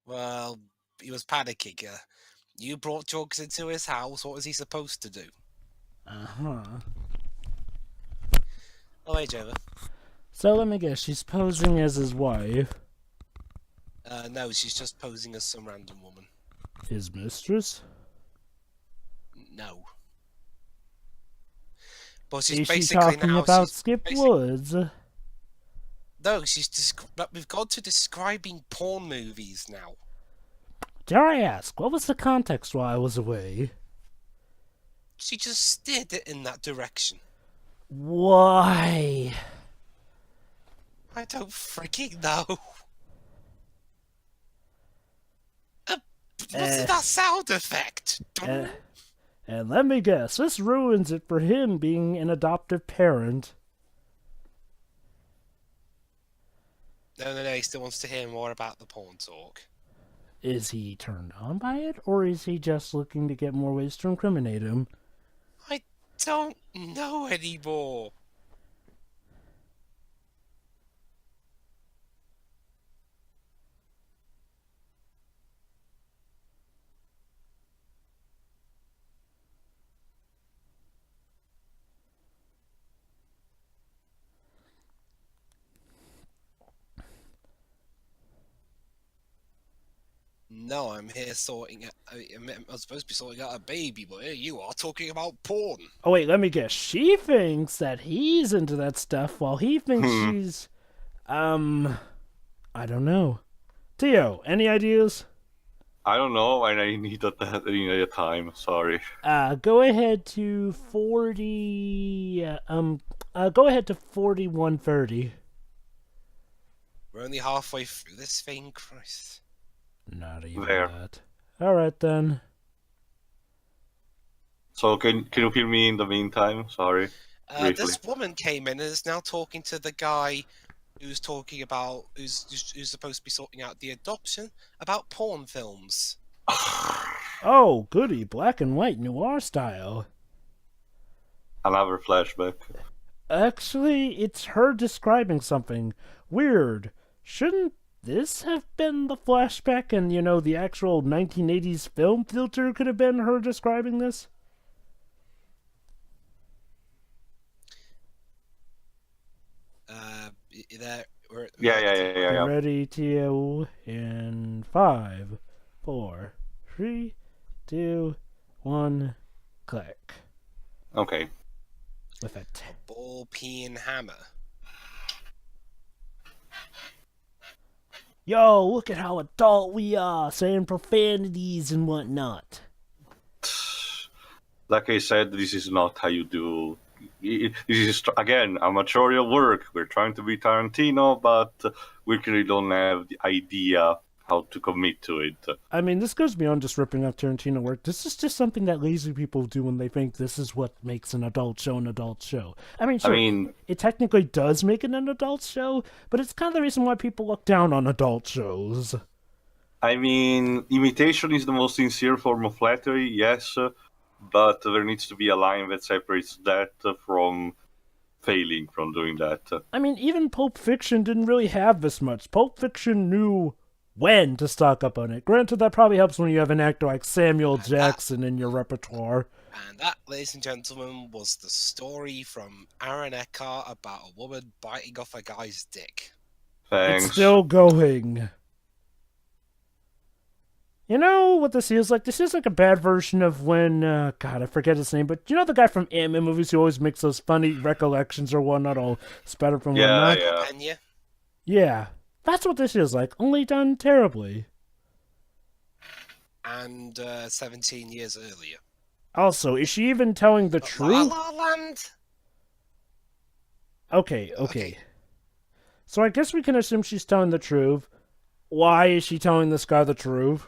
Well, he was panicking. You brought drugs into his house. What was he supposed to do? Oh, hey, Jova.
So let me guess, she's posing as his wife.
No, she's just posing as some random woman.
His mistress?
No. But she's
Is she
basically
talking
now,
about Skip Woods?
No, we've gone to describing porn movies now.
Dare I ask, what was the context while I was away?
She just steered it in that direction.
Why?
I don't freaking know. What's that sound effect?
And let me guess, this ruins it for him being an adoptive parent.
No, he still wants to hear more about the porn talk.
Is he turned on by it, or is he just looking to get more ways to incriminate him?
I don't know anymore. No, I'm here sorting out... I'm supposed to be sorting out a baby, but here you are talking about porn.
Oh wait, let me guess. She thinks that he's into that stuff while he thinks she's... I don't know. Theo, any ideas?
I don't know, and I need a time, sorry.
Go ahead to 40... go ahead to 41:30.
We're only halfway through this thing, Christ.
Not even
there.
that. Alright then.
So can you hear me in the meantime? Sorry.
This woman came in and is now talking to the guy who's talking about who's supposed to be sorting out the adoption about porn films.
Oh, goody, black and white noir style.
Another flashback.
Actually, it's her describing something. Weird. Shouldn't this have been the flashback and, the actual 1980s film filter could have been her describing this?
Yeah.
Ready, Tio, in 5, 4, 3, 2, 1, click.
Okay.
With it.
Ball peen hammer.
Yo, look at how adult we are, saying profanities and whatnot.
Like I said, this is not how you do this is again amatorial work. We're trying to be Tarantino, but we really don't have the idea how to commit to it.
I mean, this goes beyond just ripping off Tarantino work. This is just something that lazy people do when they think this is what makes an adult show an adult show. I mean, sure, it technically does make it an adult show, but it's kind of the reason why people look down on adult shows.
I mean, imitation is the most sincere form of flattery, yes, but there needs to be a line that separates that from failing from doing that.
I mean, even Pulp Fiction didn't really have this much. Pulp Fiction knew when to stock up on it. Granted, that probably helps when you have an actor like Samuel Jackson in your repertoire.
And that, ladies and gentlemen, was the story from Aaron Eckhart about a woman biting off a guy's dick.
Thanks.
It's still going. You know what this is like? This is like a bad version of when, God, I forget his name, but you know the guy from Ant-Man movies who always makes those funny recollections or whatnot, all spattered from whatnot? Yeah, that's what this is like, only done terribly.
And 17 years earlier.
Also, is she even telling the truth?
La La Land?
Okay. So I guess we can assume she's telling the truth. Why is she telling this guy the truth?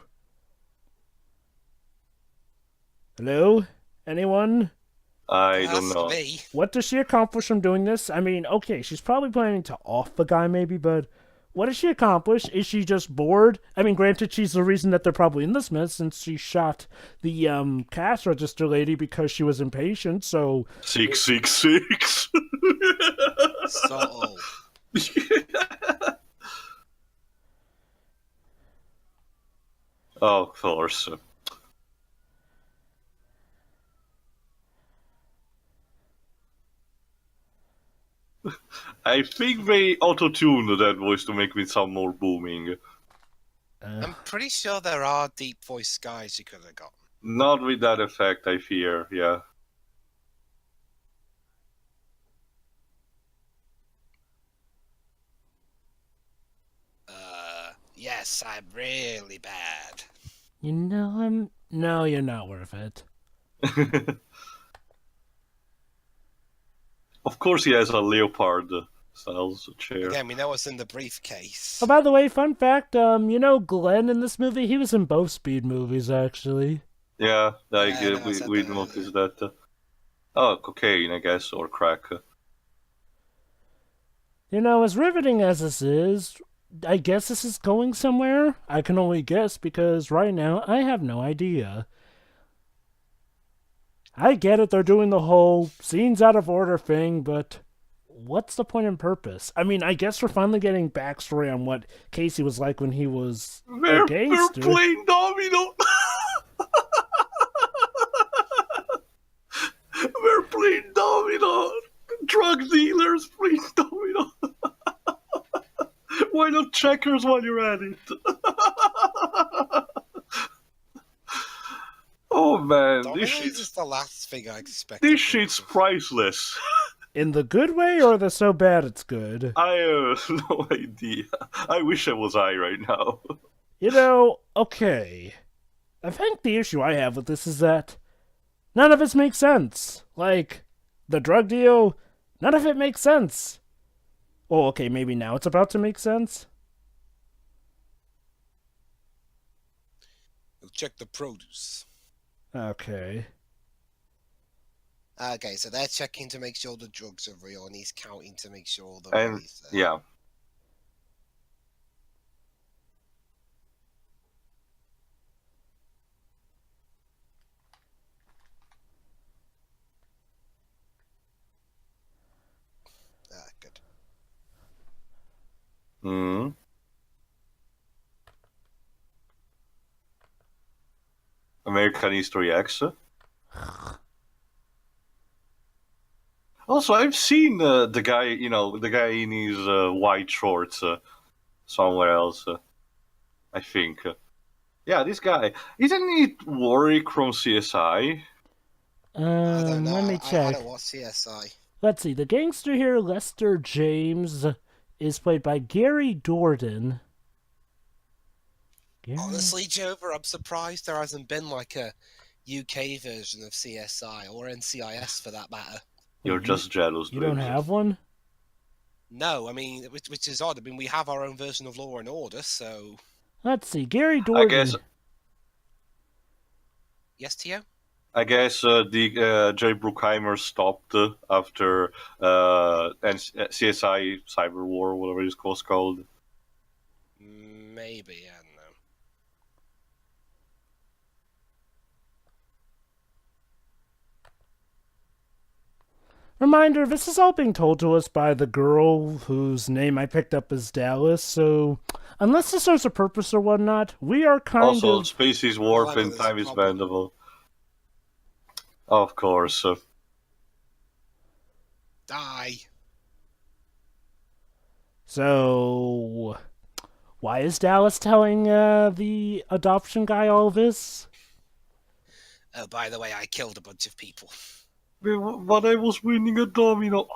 Hello? Anyone?
I don't know.
What does she accomplish from doing this? I mean, okay, she's probably planning to off the guy maybe, but what does she accomplish? Is she just bored? I mean, granted, she's the reason that they're probably in this mess since she shot the cash register lady because she was impatient, so...
666!
So...
Oh, of course. I think they auto-tuned that voice to make it sound more booming.
I'm pretty sure there are deep voice guys you could have gotten.
Not with that effect, I fear, yeah.
Yes, I'm really bad.
You know, No, you're not worth it.
Of course he has a leopard style chair.
Again, we know what's in the briefcase.
Oh, by the way, fun fact, you know Glenn in this movie? He was in both Speed movies, actually.
Yeah, we noticed that. Oh, cocaine, I guess, or crack.
You know, as riveting as this is, I guess this is going somewhere? I can only guess because right now I have no idea. I get it, they're doing the whole scenes out of order thing, but what's the point and purpose? I mean, I guess we're finally getting backstory on what Casey was like when he was a gangster.
They're playing domino! We're playing domino! Drug dealers playing domino! Why not checkers while you're at it? Oh man,
this shit's is the last thing I expected.
This shit's priceless.
In the good way or the so bad it's good?
I have no idea. I wish I was high right now.
You know, okay. I think the issue I have with this is that none of it makes sense. Like, the drug deal, none of it makes sense. Well, okay, maybe now it's about to make sense.
We'll check the produce.
Okay.
Okay, so they're checking to make sure the drugs are real, and he's counting to make sure the
money's there. Yeah.
Good.
Hmm. American History X. Also, I've seen the guy, the guy in his white shorts somewhere else. I think. Yeah, this guy. Isn't he Warwick from CSI?
I don't know.
Let me check.
I don't watch CSI.
Let's see. The gangster here, Lester James, is played by Gary Dourdan.
Honestly, Jover, I'm surprised there hasn't been like a UK version of CSI or NCIS for that matter.
You're just jealous.
You don't have one?
No, I mean, which is odd. I mean, we have our own version of Law and Order, so...
Let's see, Gary Dorgan.
I guess...
Yes, Tio?
I guess Jay Bruckheimer stopped after CSI Cyber War, whatever it's called.
Maybe, I don't know.
Reminder, this is all being told to us by the girl whose name I picked up as Dallas, so unless this serves a purpose or whatnot, we are kind of...
Also, space is warp and time is bendable. Of course.
Die.
So, why is Dallas telling the adoption guy all this?
Oh, by the way, I killed a bunch of people.
But I was winning a domino.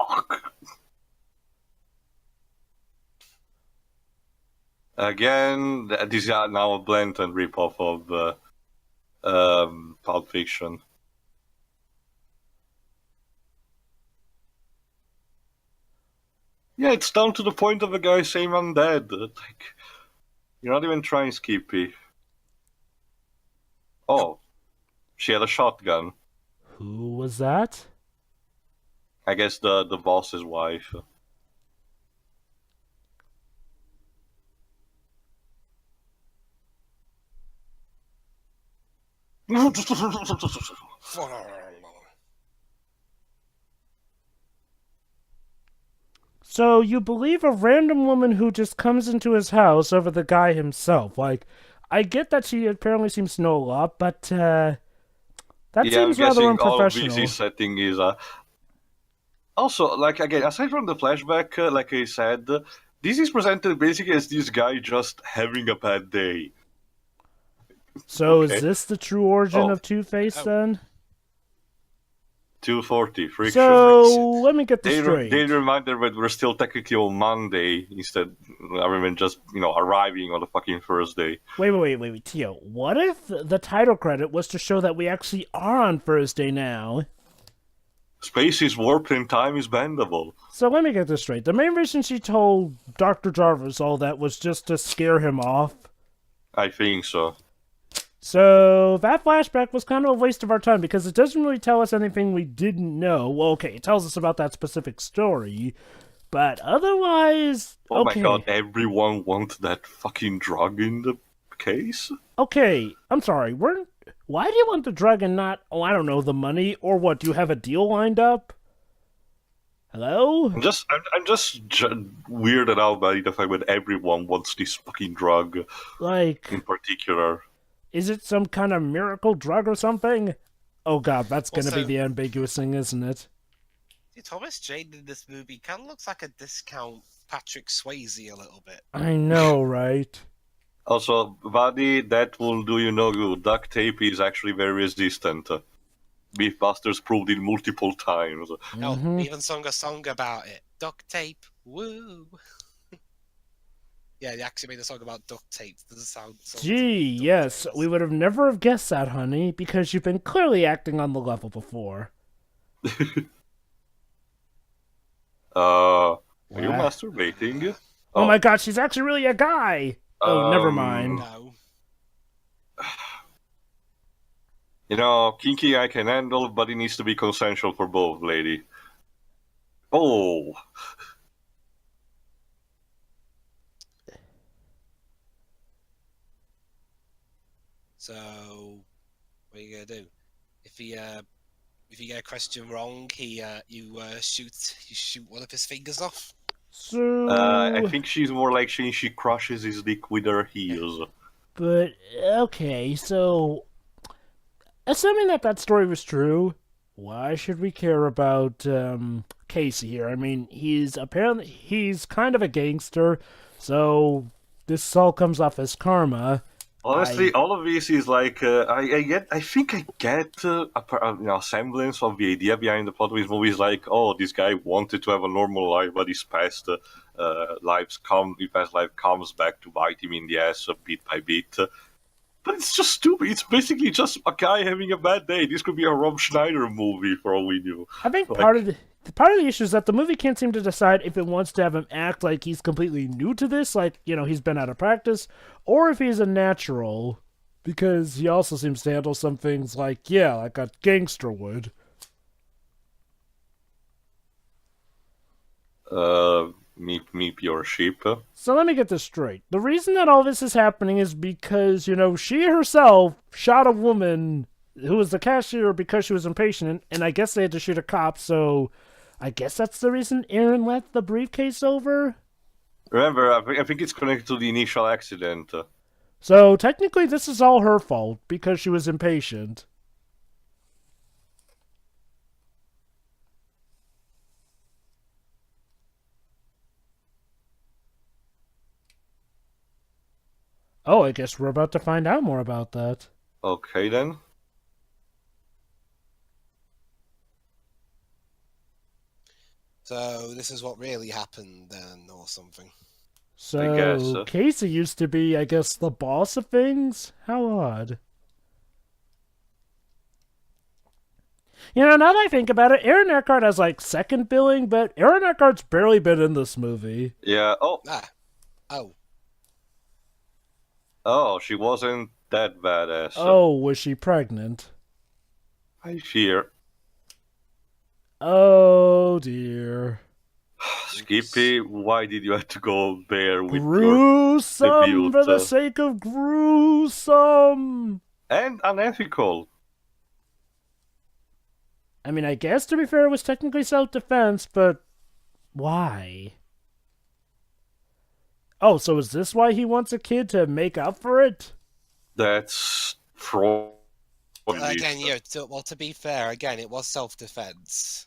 Again, this is now a blatant ripoff of Pulp Fiction. Yeah, it's down to the point of a guy saying I'm dead. Like, you're not even trying, Skippy. Oh, she had a shotgun.
Who was that?
I guess the boss's wife.
So you believe a random woman who just comes into his house over the guy himself? Like, I get that she apparently seems to know a lot, but that seems rather unprofessional.
All of setting is also, like, again, aside from the flashback, like I said, this is presented basically as this guy just having a bad day.
So is this the true origin of Two-Face then?
240 friction.
So let me get this straight.
They reminded that we're still technically on Monday instead. I mean, just arriving on the fucking Thursday.
Wait, Tio. What if the title credit was to show that we actually are on Thursday now?
Space is warped and time is bendable.
So let me get this straight. The main reason she told Dr. Jarvis all that was just to scare him off?
I think so.
So that flashback was kind of a waste of our time because it doesn't really tell us anything we didn't know. Well, okay, it tells us about that specific story, but otherwise,
oh my god, everyone wants that fucking drug in the case? Okay,
I'm sorry, why do you want the drug and not, I don't know, the money? Or what, do you have a deal lined up? Hello?
I'm just weirded out by the fact that everyone wants this fucking drug.
Like...
in particular.
Is it some kind of miracle drug or something? Oh god, that's gonna be the ambiguous thing, isn't it?
Thomas Jane in this movie kind of looks like a discount Patrick Swayze a little bit.
I know, right?
Also, buddy, that will do you no good. Duct tape is actually very resistant. Beefbusters proved it multiple times.
Oh, even sung a song about it. Duct tape, woo! Yeah, they actually made a song about duct tape. Doesn't sound so.
Gee, yes, we would have never have guessed that, honey, because you've been clearly acting on the level before.
Are you masturbating?
Oh my god, she's actually really a guy! Oh, never mind.
No. Kinky I can handle, but it needs to be consensual for both, lady. Oh!
So, what are you gonna do? If you get a question wrong, you shoot one of his fingers off.
So
I think she's more like she crushes his dick with her heels.
But okay, so assuming that story was true, why should we care about Casey here? I mean, he's kind of a gangster, so this all comes off as karma.
Honestly, all of this is like I think I get a semblance of the idea behind the plot of this movie. Is like, oh, this guy wanted to have a normal life, but his past life comes back to bite him in the ass bit by bit. But it's just stupid. It's basically just a guy having a bad day. This could be a Rob Schneider movie for all we knew.
I think part of the issue is that the movie can't seem to decide if it wants to have him act like he's completely new to this, like, he's been out of practice, or if he's a natural, because he also seems to handle some things like a gangster would.
Meep your sheep.
So let me get this straight. The reason that all this is happening is because, she herself shot a woman who was the cashier because she was impatient, and I guess they had to shoot a cop, so I guess that's the reason Aaron left the briefcase over?
Remember, I think it's connected to the initial accident.
So technically this is all her fault, because she was impatient. Oh, I guess we're about to find out more about that.
Okay, then.
So this is what really happened then, or something.
So,
I guess.
Casey used to be, I guess, the boss of things? How odd. Now that I think about it, Aaron Eckhart has, second billing, but Aaron Eckhart's barely been in this movie.
Yeah, oh.
Oh.
Oh, she wasn't that badass.
Oh, was she pregnant?
I fear.
Oh, dear.
Skippy, why did you have to go there with
gruesome
debut,
for the sake of gruesome!
And unethical.
I mean, I guess, to be fair, it was technically self-defense, but why? Oh, so is this why he wants a kid to make up for it?
That's fraud.
Again, to be fair, again, it was self-defense.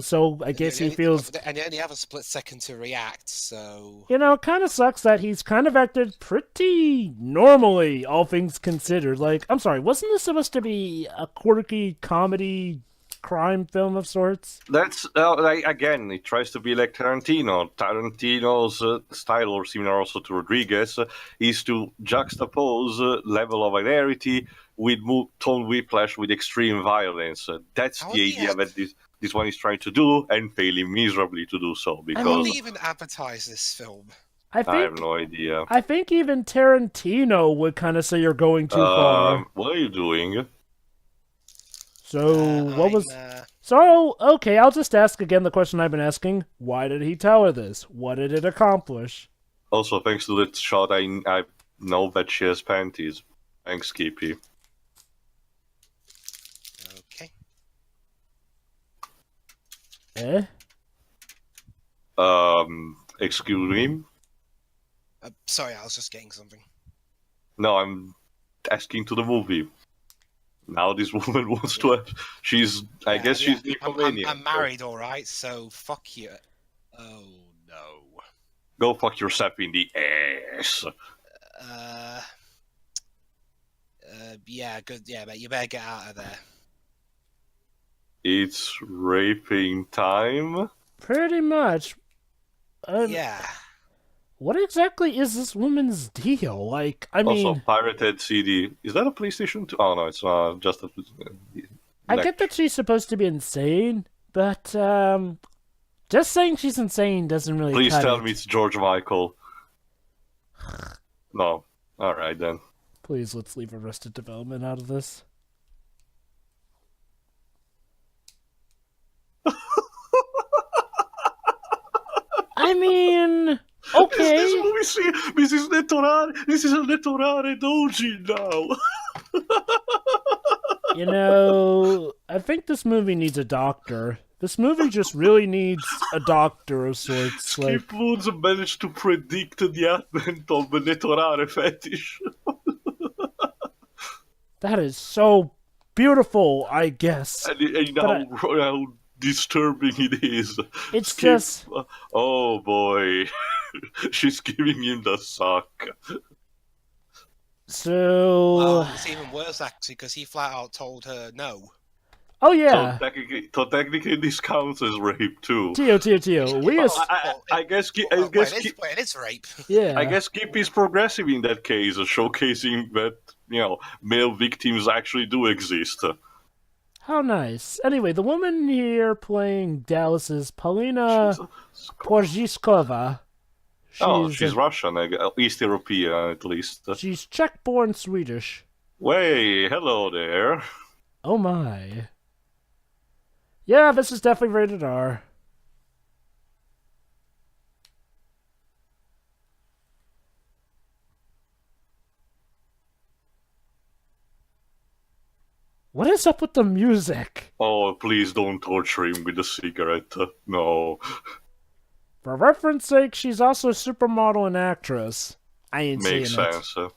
So I guess he feels...
And you only have a split second to react, so...
it kind of sucks that he's kind of acted pretty normally, all things considered. I'm sorry, wasn't this supposed to be a quirky comedy crime film of sorts?
That's, again, it tries to be like Tarantino. Tarantino's style, or similar also to Rodriguez, is to juxtapose level of hilarity with tone whiplash with extreme violence. That's the idea that this one is trying to do, and failing miserably to do so. Because
how did they even advertise this film?
I have no idea.
I think even Tarantino would kind of say you're going too far.
What are you doing?
So, what was... So, okay, I'll just ask again the question I've been asking. Why did he tell her this? What did it accomplish?
Also, thanks to that shot, I know that she has panties. Thanks, Skippy.
Okay.
Excuse me?
Sorry, I was just getting something.
No, I'm asking to the movie. Now this woman wants to have... I guess she's nymphomaniac.
I'm married, alright, so fuck you. Oh, no.
Go fuck yourself in the ass.
Yeah, good. Yeah, mate, you better get out of there.
It's raping time?
Pretty much.
Yeah.
What exactly is this woman's deal? I mean...
Also, pirated CD. Is that a PlayStation 2? Oh, no, it's just a...
I get that she's supposed to be insane, but, just saying she's insane doesn't really
Please
cut
tell
it.
me it's George Michael. No. Alright, then.
Please, let's leave Arrested Development out of this. I mean... Okay.
This is a Netorare doji now.
I think this movie needs a doctor. This movie just really needs a doctor of sorts.
Skip Woods managed to predict the advent of the Netorare fetish.
That is so beautiful, I guess.
And how disturbing it is.
It's
Skip,
just...
Oh boy. She's giving him the suck.
So...
it's even worse, actually, because he flat out told her no.
Oh, yeah.
So technically this counts as rape, too.
Tio.
I guess...
It is rape.
Yeah.
I guess Skip is progressive in that case, showcasing that, male victims actually do exist.
How nice. Anyway, the woman here playing Dallas is Paulina Porzhiskova.
She's Russian, East European at least.
She's Czech-born Swedish.
Way, hello there.
Oh my. Yeah, this is definitely rated R. What is up with the music?
Oh, please don't torture him with a cigarette. No.
For reference sake, she's also a supermodel and actress. I ain't
Makes
saying
sense.
Has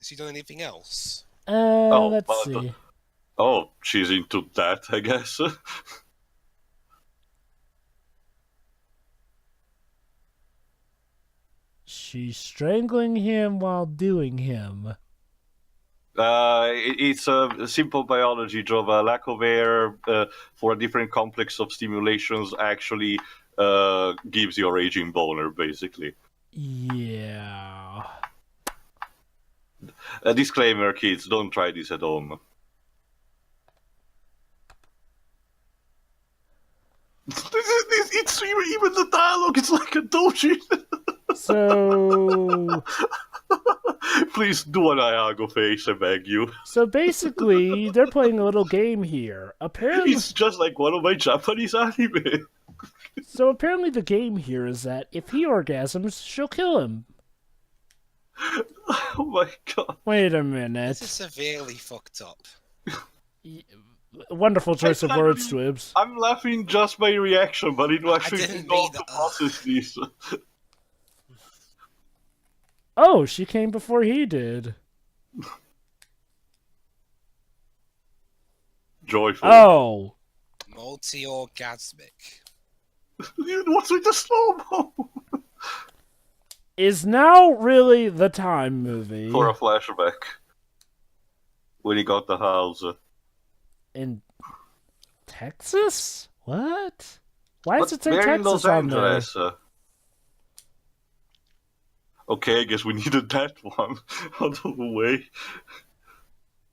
she done anything else?
Let's see.
Oh, she's into that, I guess.
She's strangling him while doing him.
It's a simple biology job. A lack of air for a different complex of stimulations actually gives you a raging boner, basically.
Yeah.
A disclaimer, kids, don't try this at home. It's even the dialogue, it's like a doji.
So...
Please do an Iago face, I beg you.
So basically, they're playing a little game here. Apparently,
It's just like one of my Japanese anime.
So apparently the game here is that if he orgasms, she'll kill him.
Oh my god.
Wait a minute.
This is severely fucked up.
Wonderful choice of words, Twibs.
I'm laughing just by reaction, but it was actually
didn't
not
mean
to
that.
process this.
Oh, she came before he did.
Joyful.
Oh.
Multi-orgasmic.
What's with the slow-mo?
Is now really the time movie.
For a flashback. When he got the house.
In Texas? What? Why does it say
they're in
Texas
Los
on there?
Angeles. Okay, I guess we needed that one out of the way.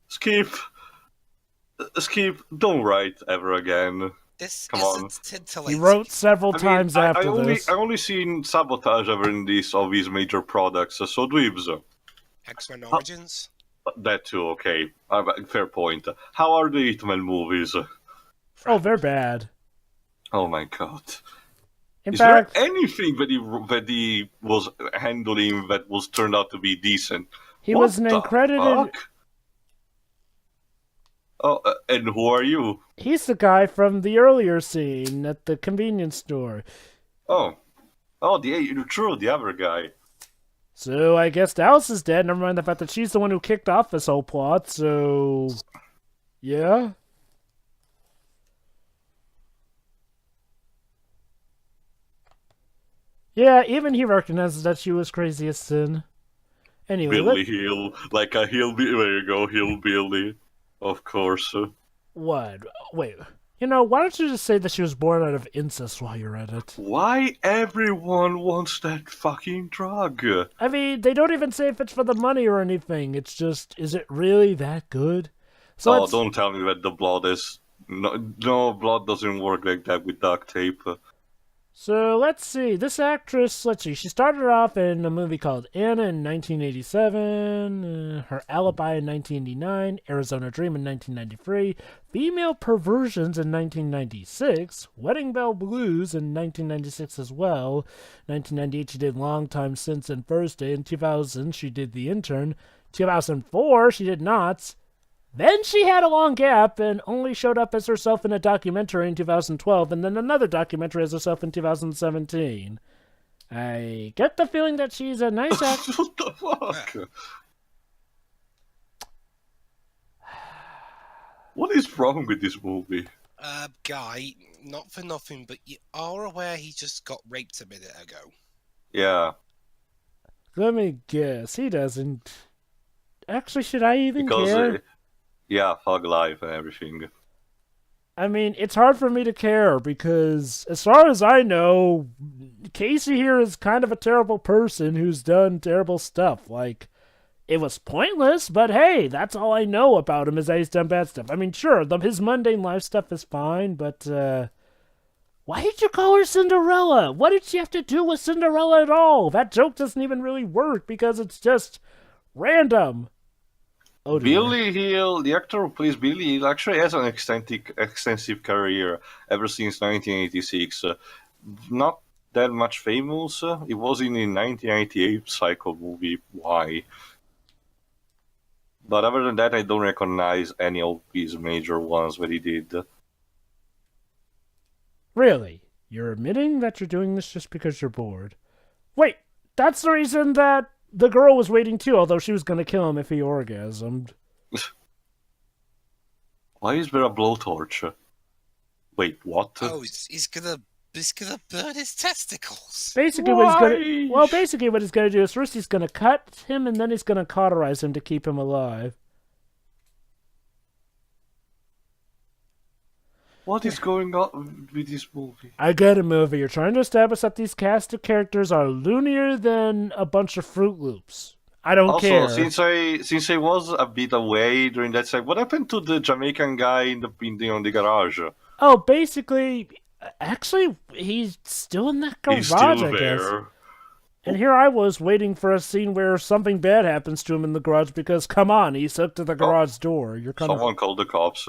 Skip, don't write ever again.
This
Come
isn't
on.
titillating.
He wrote several times after this.
I only seen sabotage ever in these of his major products, so dweebs.
X-Men Origins?
That too, okay. Fair point. How are the Hitman movies?
Oh, they're bad.
Oh my god.
In
Is
fact,
there anything that he was handling that was turned out to be decent?
he
What
was an
the
accredited...
fuck? Oh, and who are you?
He's the guy from the earlier scene at the convenience store.
Oh, true, the other guy.
So I guess Dallas is dead, never mind the fact that she's the one who kicked off this whole plot, so... Yeah? Yeah, even he recognizes that she was crazy as sin. Anyway,
Billy Hill, like a hillbilly. There you go, hillbilly. Of course.
What? Wait. You know, why don't you just say that she was born out of incest while you're at it?
Why everyone wants that fucking drug?
I mean, they don't even say if it's for the money or anything. It's just, is it really that good? So
Don't tell me that the blood is... No, blood doesn't work like that with duct tape.
So let's see. This actress, she started off in a movie called Anna in 1987, Her Alibi in 1989, Arizona Dream in 1993, Female Perversions in 1996, Wedding Bell Blues in 1996 as well. 1998 she did Long Time Since and Thursday. In 2000 she did The Intern. 2004 she did Knots. Then she had a long gap and only showed up as herself in a documentary in 2012, and then another documentary as herself in 2017. I get the feeling that she's a nice actress.
What the fuck? What is wrong with this movie?
Guy, not for nothing, but you are aware he just got raped a minute ago.
Yeah.
Let me guess, he doesn't. Actually, should I even care?
Yeah, Fog Life and everything.
I mean, it's hard for me to care because, as far as I know, Casey here is kind of a terrible person who's done terrible stuff. Like, it was pointless, but hey, that's all I know about him is that he's done bad stuff. I mean, sure, his mundane life stuff is fine, but why did you call her Cinderella? What did she have to do with Cinderella at all? That joke doesn't even really work because it's just random. Oh,
Billy Hill, the actor who plays Billy Hill, actually has an extensive career ever since 1986. Not that much famous. It was in the 1998 Psycho movie, Why? But other than that, I don't recognize any of his major ones that he did.
Really? You're admitting that you're doing this just because you're bored? Wait, that's the reason that the girl was waiting too, although she was going to kill him if he orgasmed.
Why is there a blowtorch? Wait, what?
Oh, he's gonna burn his testicles.
Basically, basically what he's gonna do is first he's gonna cut him and then he's gonna cauterize him to keep him alive.
What is going on with this movie?
I get a movie. You're trying to establish that these cast of characters are loonier than a bunch of Fruit Loops. I don't care.
Also, since I was a bit away during that time, what happened to the Jamaican guy in the garage?
Oh, basically, actually, he's still in that garage,
He's still
I guess.
there.
And here I was waiting for a scene where something bad happens to him in the garage because, come on, he's hooked to the garage door. You're kind
Someone called the cops.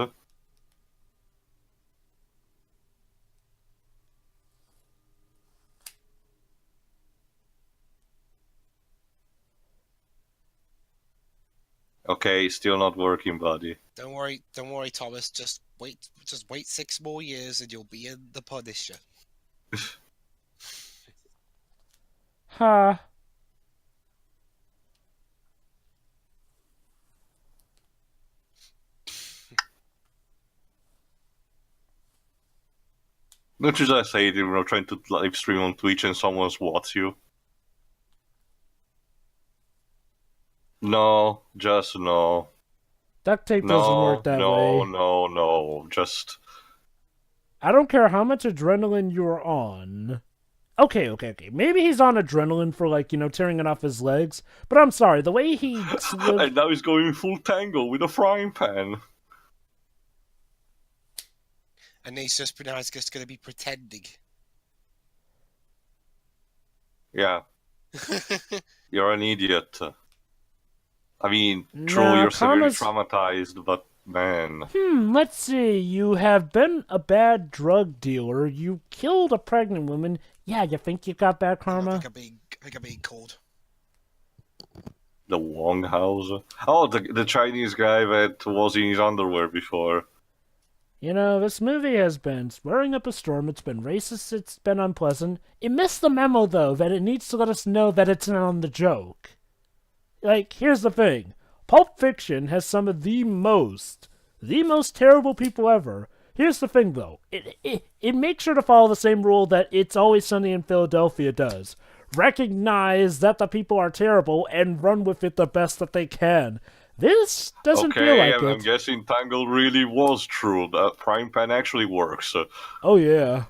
Okay, still not working, buddy.
Don't worry, Thomas. Just wait 6 more years and you'll be in the Punisher.
Huh.
Don't you just say it, trying to live stream on Twitch and someone swats you? No, just no.
Duct tape doesn't work that way.
No, just...
I don't care how much adrenaline you're on. Okay. Maybe he's on adrenaline for, like, tearing it off his legs. But I'm sorry, the way he...
And now he's going full tango with a frying pan.
And he's just going to be pretending.
Yeah. You're an idiot. I mean, true, you're severely traumatized, but man.
Let's see. You have been a bad drug dealer. You killed a pregnant woman. Yeah, you think you got bad karma?
I think I'm being called.
The Wong House? Oh, the Chinese guy that was in his underwear before.
This movie has been swearing up a storm. It's been racist. It's been unpleasant. It missed the memo, though, that it needs to let us know that it's not on the joke. Like, here's the thing. Pulp Fiction has some of the most terrible people ever. Here's the thing, though. It makes sure to follow the same rule that It's Always Sunny in Philadelphia does. Recognize that the people are terrible and run with it the best that they can. This doesn't feel like it.
I'm guessing Tangle really was true. That frying pan actually works.
Oh, yeah.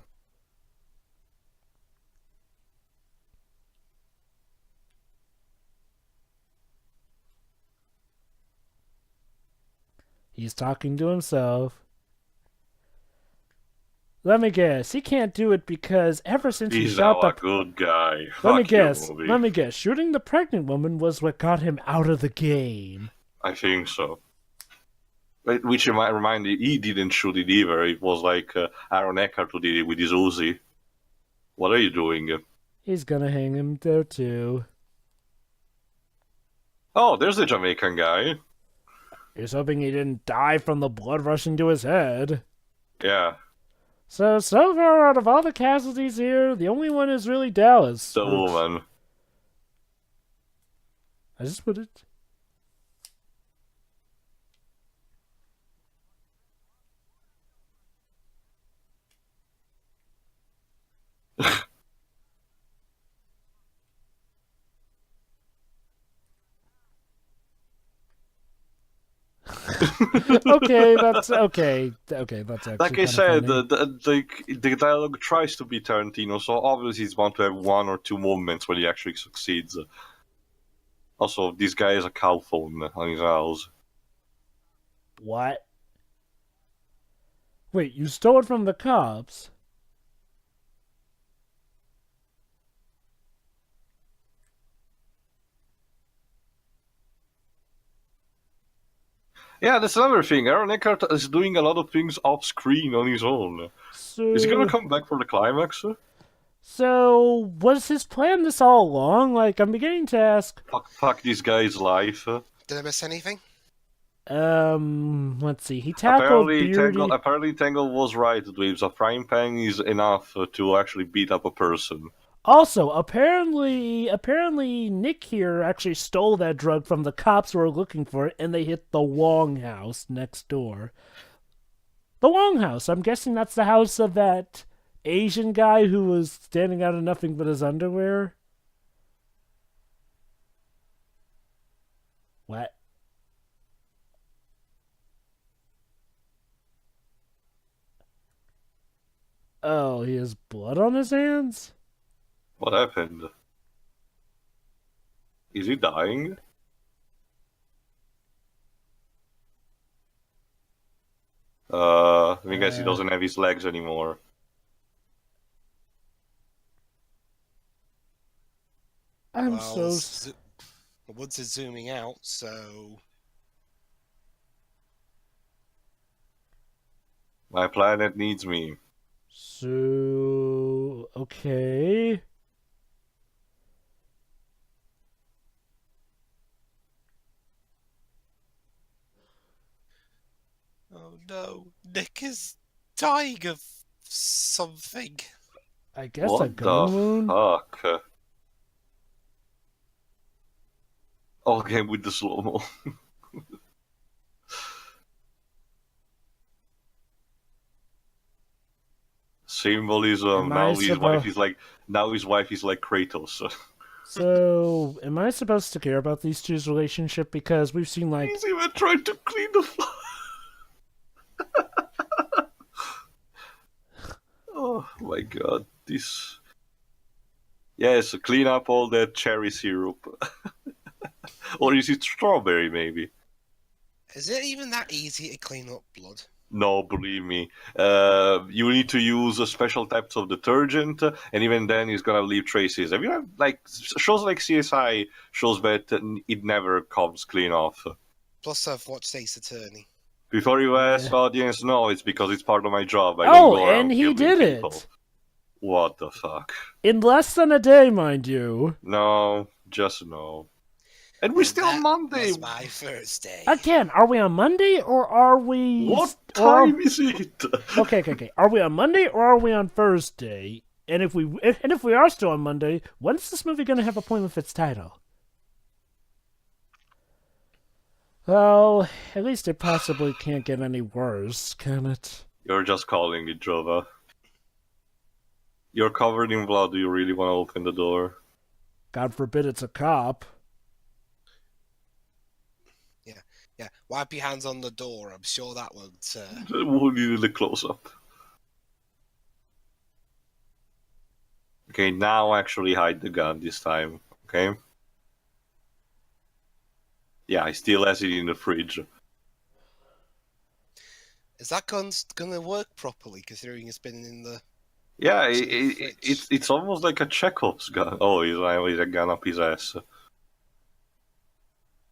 He's talking to himself. Let me guess. He can't do it because ever since he shot the...
He's a good guy.
Let me guess. Shooting the pregnant woman was what got him out of the game.
I think so. Which might remind you, he didn't shoot it either. It was like Aaron Eckhart who did it with his Uzi. What are you doing?
He's gonna hang him there too.
Oh, there's the Jamaican guy.
He's hoping he didn't die from the blood rushing to his head.
Yeah.
So far, out of all the casualties here, the only one is really Dallas.
The woman.
I just put it... Okay, that's okay. Okay, that's actually
like I said,
funny.
the dialogue tries to be Tarantino, so obviously it's bound to have one or two moments where he actually succeeds. Also, this guy has a cow phone on his house.
What? Wait, you stole it from the cops?
Yeah, that's another thing. Aaron Eckhart is doing a lot of things off screen on his own.
So...
Is he gonna come back for the climax?
So, was his plan this all along? Like, I'm beginning to ask...
Fuck this guy's life.
Did I miss anything?
Let's see. He tackled Beardy...
Apparently Tangle was right, Dweebs. A frying pan is enough to actually beat up a person.
Also, apparently Nick here actually stole that drug from the cops who were looking for it, and they hit the Wong house next door. The Wong house. I'm guessing that's the house of that Asian guy who was standing out in nothing but his underwear. What? Oh, he has blood on his hands?
What happened? Is he dying? I guess he doesn't have his legs anymore.
Once it's zooming out, so...
My planet needs me.
So... okay...
Oh no, Nick is dying of something.
I guess a gun wound?
What the fuck? Okay, with the slow-mo. Symbolism. Now his wife is like Kratos.
So, am I supposed to care about these two's relationship? Because we've seen like...
He's even trying to clean the floor. Oh my god, this... Yes, clean up all that cherry syrup. Or is it strawberry, maybe?
Is it even that easy to clean up blood?
No, believe me. You need to use a special types of detergent, and even then it's gonna leave traces. Have you had, like, shows like CSI shows that it never comes clean off?
Plus I've watched Ace Attorney.
Before you ask, audience, no, it's because it's part of my job. I
don't go around and he did people. It!
What the fuck?
In less than a day, mind you.
No, just no. And we're still on Monday.
Was my first day.
Again, are we on Monday or are we...
What time is it?
Okay. Are we on Monday or are we on Thursday? And if we are still on Monday, when's this movie going to have a point with its title? Well, at least it possibly can't get any worse, can it?
You're just calling it, Jova. You're covered in blood. Do you really want to open the door?
God forbid it's a cop.
Yeah. Wipe your hands on the door. I'm sure that won't...
We'll need a close-up. Okay, now actually hide the gun this time, okay? Yeah, I still has it in the fridge.
Is that gun gonna work properly, considering it's been in the...
Yeah, it's almost like a Chekhov's gun. Oh, he's a gun up his ass.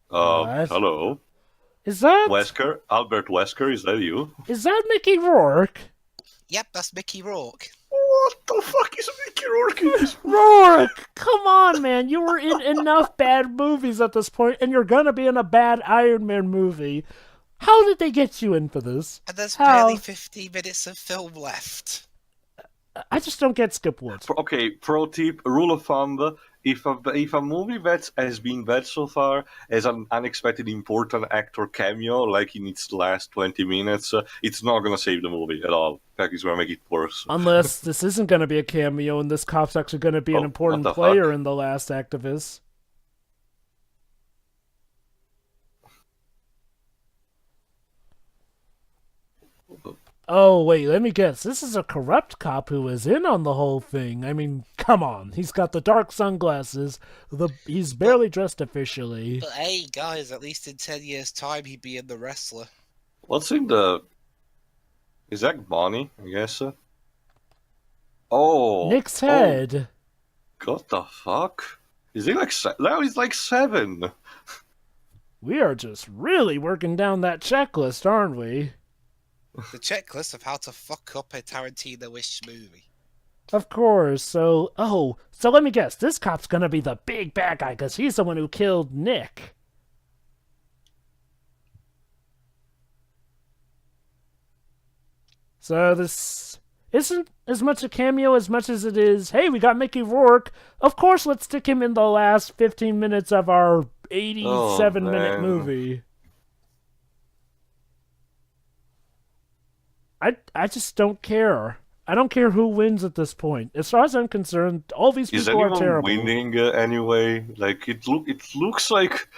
Hello?
Is that...
Wesker? Albert Wesker, is that you?
Is that Mickey Rourke?
Yep, that's Mickey Rourke.
What the fuck is Mickey Rourke in this movie?
Rourke! Come on, man. You were in enough bad movies at this point, and you're gonna be in a bad Iron Man movie. How did they get you in for this?
And there's barely 50 minutes of film left.
I just don't get Skip Woods.
Okay, pro tip, rule of thumb, if a movie that has been bad so far has an unexpected important actor cameo, like in its last 20 minutes, it's not going to save the movie at all. In fact, it's going to make it worse.
Unless this isn't going to be a cameo and this cop's actually going to be an important player in The Last Act of Us. Oh, wait, let me guess. This is a corrupt cop who was in on the whole thing. I mean, come on. He's got the dark sunglasses. He's
But,
barely dressed officially.
but hey, guys, at least in 10 years' time, he'd be in The Wrestler.
What's in the... Is that Bonnie, I guess? Oh!
Nick's head.
Oh, what the fuck? Is he like... Now he's like 7!
We are just really working down that checklist, aren't we?
The checklist of how to fuck up a Tarantino-ish movie.
Of course, so let me guess, this cop's gonna be the big bad guy, because he's the one who killed Nick. So this isn't as much a cameo as much as it is, hey, we got Mickey Rourke, of course let's stick him in the last 15 minutes of our 87-minute movie. I just don't care. I don't care who wins at this point. As far as I'm concerned, all these people are terrible.
Is anyone winning anyway? Like it looks like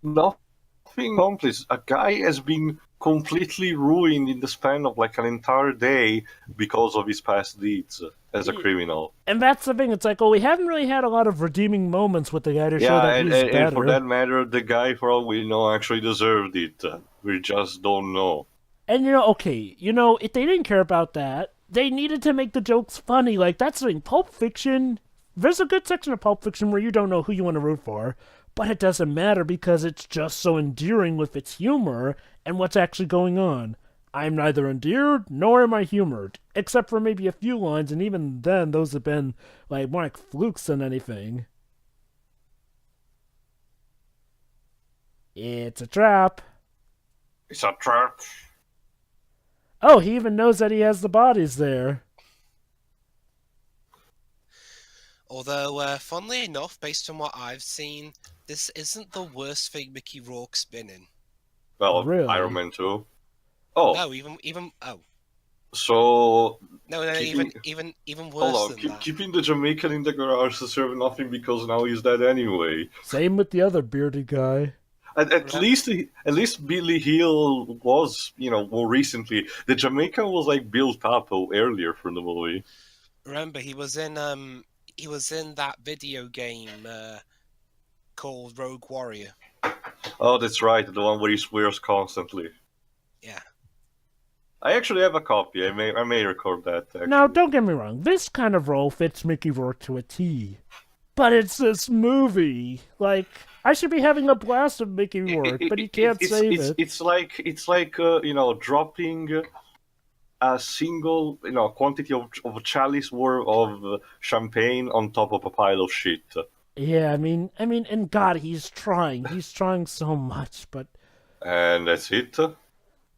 nothing accomplished. A guy has been completely ruined in the span of like an entire day because of his past deeds as a criminal.
And that's the thing. It's like, well, we haven't really had a lot of redeeming moments with the guy to show that he's better.
And for that matter, the guy, for all we know, actually deserved it. We just don't know.
And, okay, if they didn't care about that, they needed to make the jokes funny. Like, that's the thing. Pulp Fiction, there's a good section of Pulp Fiction where you don't know who you want to root for, but it doesn't matter because it's just so endearing with its humor and what's actually going on. I'm neither endeared nor am I humored, except for maybe a few lines, and even then, those have been, like, more like flukes than anything. It's a trap.
It's a trap.
Oh, he even knows that he has the bodies there.
Although, funnily enough, based on what I've seen, this isn't the worst thing Mickey Rourke's been in.
Well,
really?
Iron Man 2. Oh.
No, even
So...
No, even worse
hold on.
than that.
Keeping the Jamaican in the garage to serve nothing because now he's dead anyway.
Same with the other bearded guy.
At least Billy Hill was, more recently. The Jamaican was like built up earlier from the movie.
Remember, he was in that video game called Rogue Warrior.
Oh, that's right, the one where he swears constantly.
Yeah.
I actually have a copy. I may record that. Actually.
Now, don't get me wrong. This kind of role fits Mickey Rourke to a T. But it's this movie. Like, I should be having a blast of Mickey Rourke, but he can't save it.
It's like dropping a single quantity of a chalice worth of champagne on top of a pile of shit.
Yeah, I mean, and God, he's trying. He's trying so much, but...
And that's it?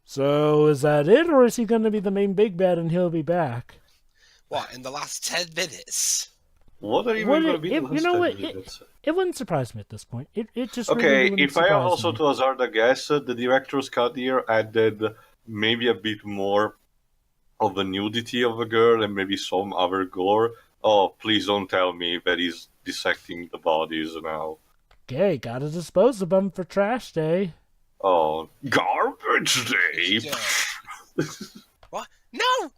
So, is that it, or is he going to be the main big bad and he'll be back?
What, in the last 10 minutes?
What are you going to be the last 10 minutes?
It wouldn't surprise me at this point. It just
okay,
really
if I also to hazard a guess, the director's cut here added maybe a bit more of the nudity of a girl and maybe some other gore. Oh, please don't tell me that he's dissecting the bodies now.
Okay, gotta dispose of them for trash day.
Oh, garbage day!
What? No!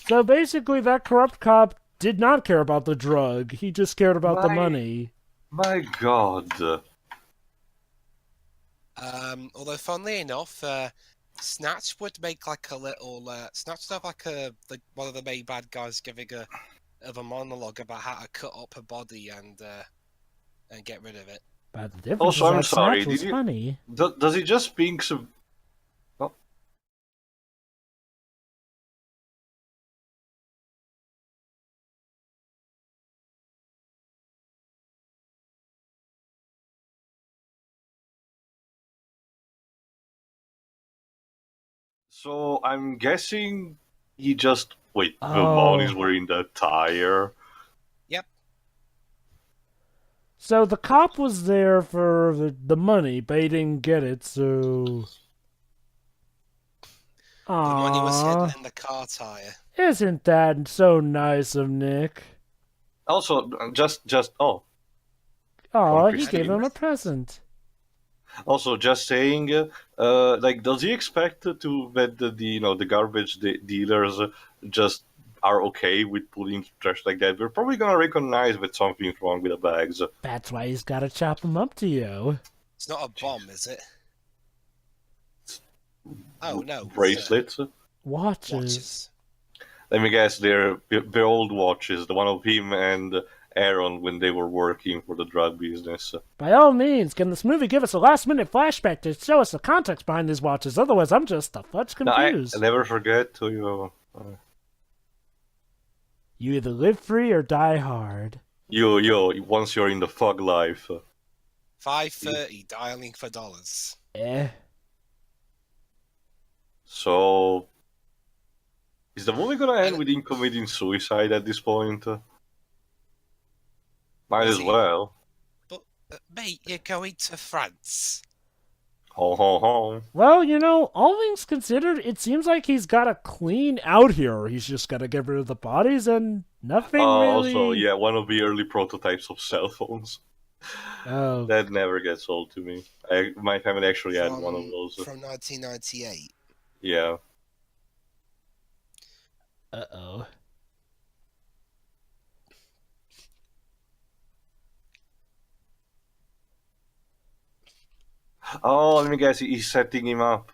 So basically, that corrupt cop did not care about the drug. He just cared about the money.
My God.
Although, funnily enough, Snatch would make like a little... Snatch would have like one of the main bad guys giving a monologue about how to cut up a body and get rid of it.
But the difference is that Snatch was funny.
Does he just speak some... Oh. So I'm guessing he just... Wait, the bodies were in the tire?
Yep.
So the cop was there for the money, but he didn't get it, so...
The money was hidden in the car tire.
Isn't that so nice of Nick?
Also, just
Oh, he gave him a present.
Also, just saying, like, does he expect that the garbage dealers just are okay with pulling trash like that? We're probably gonna recognize that something's wrong with the bags.
That's why he's got to chop them up to you.
It's not a bomb, is it? Oh no,
Bracelets.
Watches.
Let me guess, they're old watches. The one of him and Aaron when they were working for the drug business.
By all means, can this movie give us a last-minute flashback to show us the context behind these watches? Otherwise, I'm just a fudge confused.
I never forget to
You either live free or die hard.
Once you're in the fog life.
5:30, dialing for dollars.
So, is the movie gonna end with him committing suicide at this point? Might as well.
But, mate, you're going to France.
Ho ho ho.
Well, you know, all things considered, it seems like he's got to clean out here. He's just got to get rid of the bodies and nothing really...
Also, yeah, one of the early prototypes of cell phones.
Oh.
That never gets old to me. My family actually had one of those.
From 1998.
Yeah.
Uh-oh.
Oh, let me guess, he's setting him up.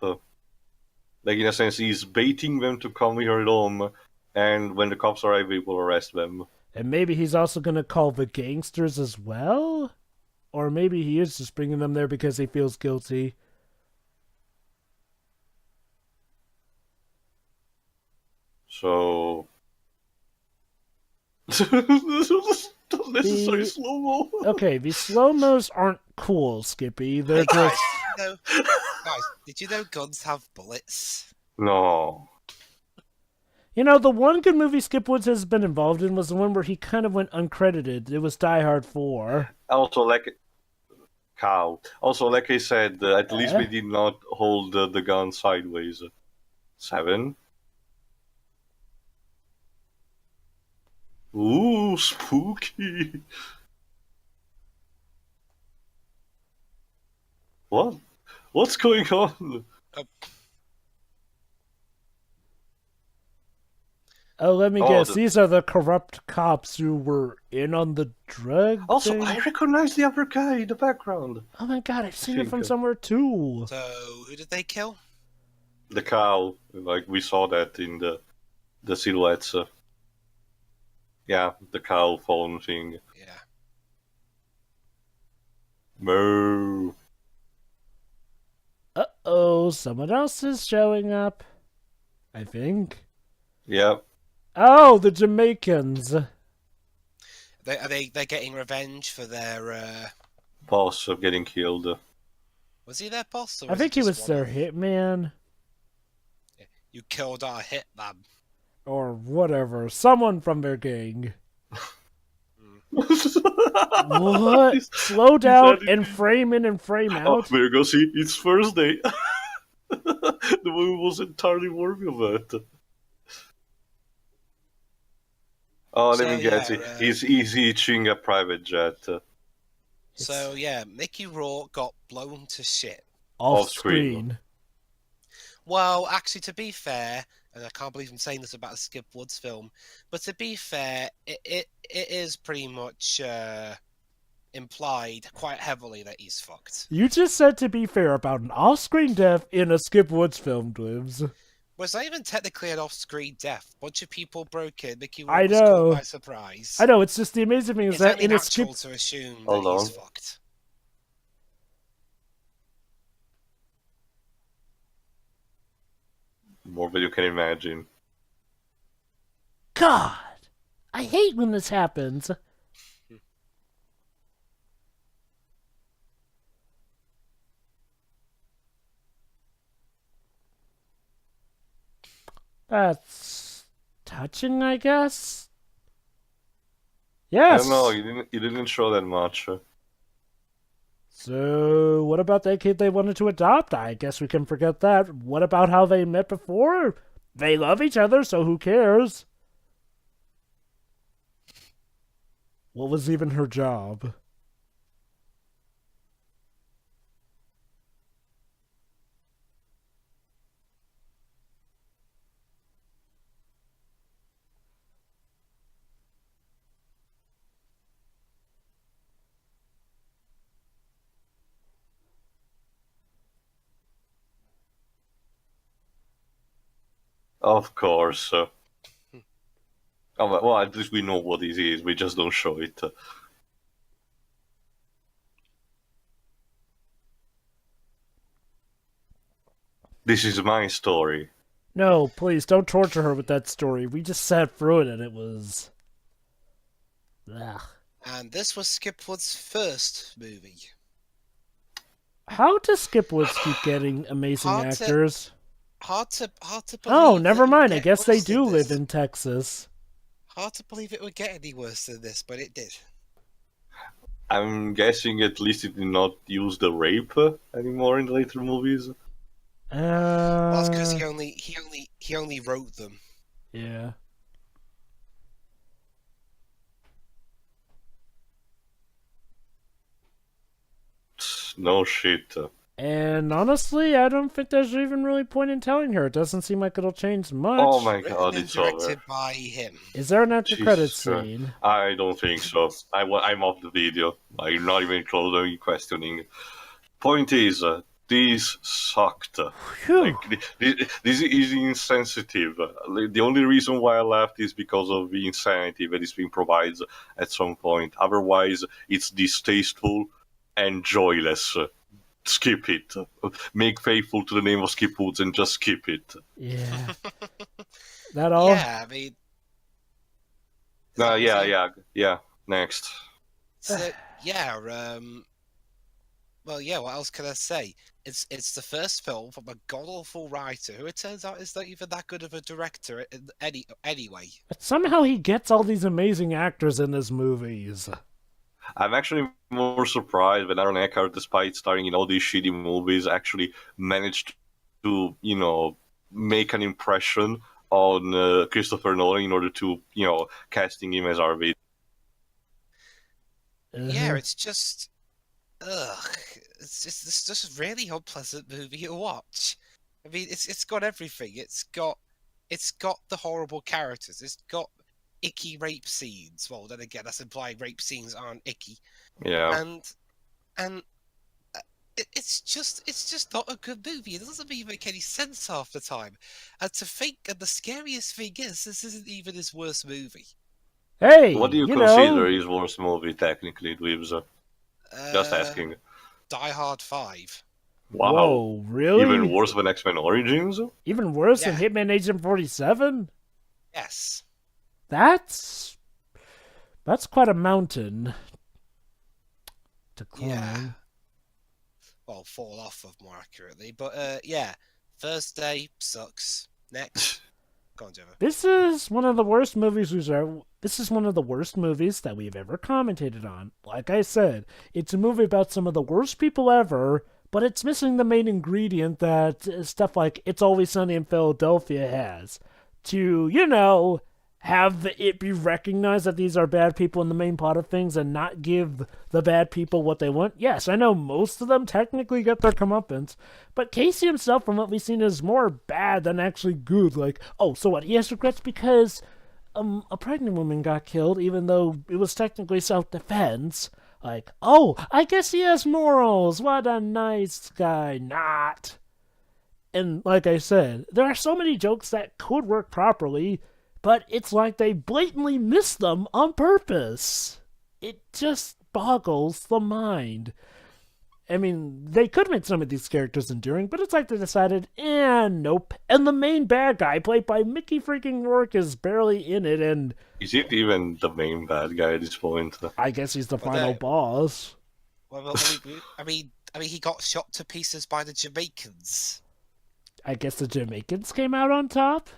Like, in a sense, he's baiting them to come here at home, and when the cops arrive, he will arrest them.
And maybe he's also going to call the gangsters as well? Or maybe he is just bringing them there because he feels guilty.
So... Unnecessary slow-mo.
Okay, the slow-mos aren't cool, Skippy. They're just...
Guys, did you know guns have bullets?
No.
You know, the one good movie Skip Woods has been involved in was the one where he kind of went uncredited. It was Die Hard 4.
Also, like I said, at least we did not hold the gun sideways. 7. Ooh, spooky. What? What's going on?
Oh, let me guess. These are the corrupt cops who were in on the drug
Also,
thing?
I recognize the other guy in the background.
Oh my god, I've seen it from somewhere too.
So, who did they kill?
The cow. Like, we saw that in the silhouettes. Yeah, the cow phone thing.
Yeah.
Moo.
Uh-oh, someone else is showing up. I think.
Yep.
Oh, the Jamaicans.
They're getting revenge for their
Boss of getting killed.
Was he their boss? Or
I think he was their
them?
hitman.
You killed our hitman.
Or whatever. Someone from their gang.
What?
What? Slow down and frame in and frame out?
Oh, there you go, see, it's Thursday. The movie was entirely worthy of it. Oh, let me guess. He's itching a private jet.
So, yeah, Mickey Rourke got blown to shit.
Off screen.
Well, actually, to be fair, and I can't believe I'm saying this about a Skip Woods film, but to be fair, it is pretty much implied quite heavily that he's fucked.
You just said to be fair about an off-screen death in a Skip Woods film, Dwibs.
Well, it's not even technically an off-screen death. A bunch of people broke in. Mickey Rourke was caught by surprise.
I know, it's just the amazing thing is that in a Skip...
to assume that he's fucked.
More than you can imagine.
God! I hate when this happens. That's touching, I guess? Yes!
I don't know, you didn't show that much.
So, what about that kid they wanted to adopt? I guess we can forget that. What about how they met before? They love each other, so who cares? What was even her job?
Of course. Well, at least we know what it is. We just don't show it. This is my story.
No, please, don't torture her with that story. We just sat through it and it was... Ugh.
And this was Skipwood's first movie.
How does Skipwoods keep getting amazing actors?
Hard to believe.
Oh, never mind. I guess they do live in Texas.
Hard to believe it would get any worse than this, but it did.
I'm guessing at least it did not use the rape anymore in the later movies.
Well, that's because he only wrote them.
Yeah.
No shit.
And honestly, I don't think there's even really point in telling her. It doesn't seem like it'll change much.
Oh my god, it's
directed
over.
by him.
Is there an after credits scene?
I don't think so. I'm off the video. I'm not even close to questioning. Point is, this sucked. Like, this is insensitive. The only reason why I left is because of the insanity that this film provides at some point. Otherwise, it's distasteful and joyless. Skip it. Make faithful to the name of Skipwoods and just skip it.
Yeah. That all?
Yeah, I mean...
Yeah. Next.
So, yeah, well, yeah, what else can I say? It's the first film from a god-awful writer who it turns out is not even that good of a director anyway.
But somehow he gets all these amazing actors in his movies.
I'm actually more surprised that Aaron Eckhart, despite starring in all these shitty movies, actually managed to, make an impression on Christopher Nolan in order to, casting him as RV.
Yeah, it's just... Ugh. It's just a really unpleasant movie to watch. I mean, it's got everything. It's got the horrible characters. It's got icky rape scenes. Well, then again, that's implying rape scenes aren't icky.
Yeah.
And it's just not a good movie. It doesn't even make any sense half the time. And the scariest thing is, this isn't even his worst movie.
Hey,
what do you consider his worst movie technically, Dweebs? Just asking.
Die Hard 5.
Wow.
Whoa, really?
Even worse than X-Men Origins?
Even worse than Hitman Agent 47?
Yes.
That's quite a mountain to climb.
Yeah. Well, fall off of more accurately. But yeah, Thursday sucks. Next. Go on, Trevor.
This is one of the worst movies that we've ever commentated on. Like I said, it's a movie about some of the worst people ever, but it's missing the main ingredient that stuff like It's Always Sunny in Philadelphia has. To, have it be recognized that these are bad people in the main plot of things and not give the bad people what they want. Yes, I know most of them technically get their comeuppance, but Casey himself, from what we've seen, is more bad than actually good. Like, oh, so what? He has regrets because a pregnant woman got killed, even though it was technically self-defense. Like, oh, I guess he has morals. What a nice guy. Not. And like I said, there are so many jokes that could work properly, but it's like they blatantly miss them on purpose. It just boggles the mind. I mean, they could make some of these characters enduring, but it's like they decided, nope. And the main bad guy, played by Mickey freaking Rourke, is barely in it, and...
Is it even the main bad guy at this point?
I guess he's the final boss.
Well, I mean, he got shot to pieces by the Jamaicans.
I guess the Jamaicans came out on top?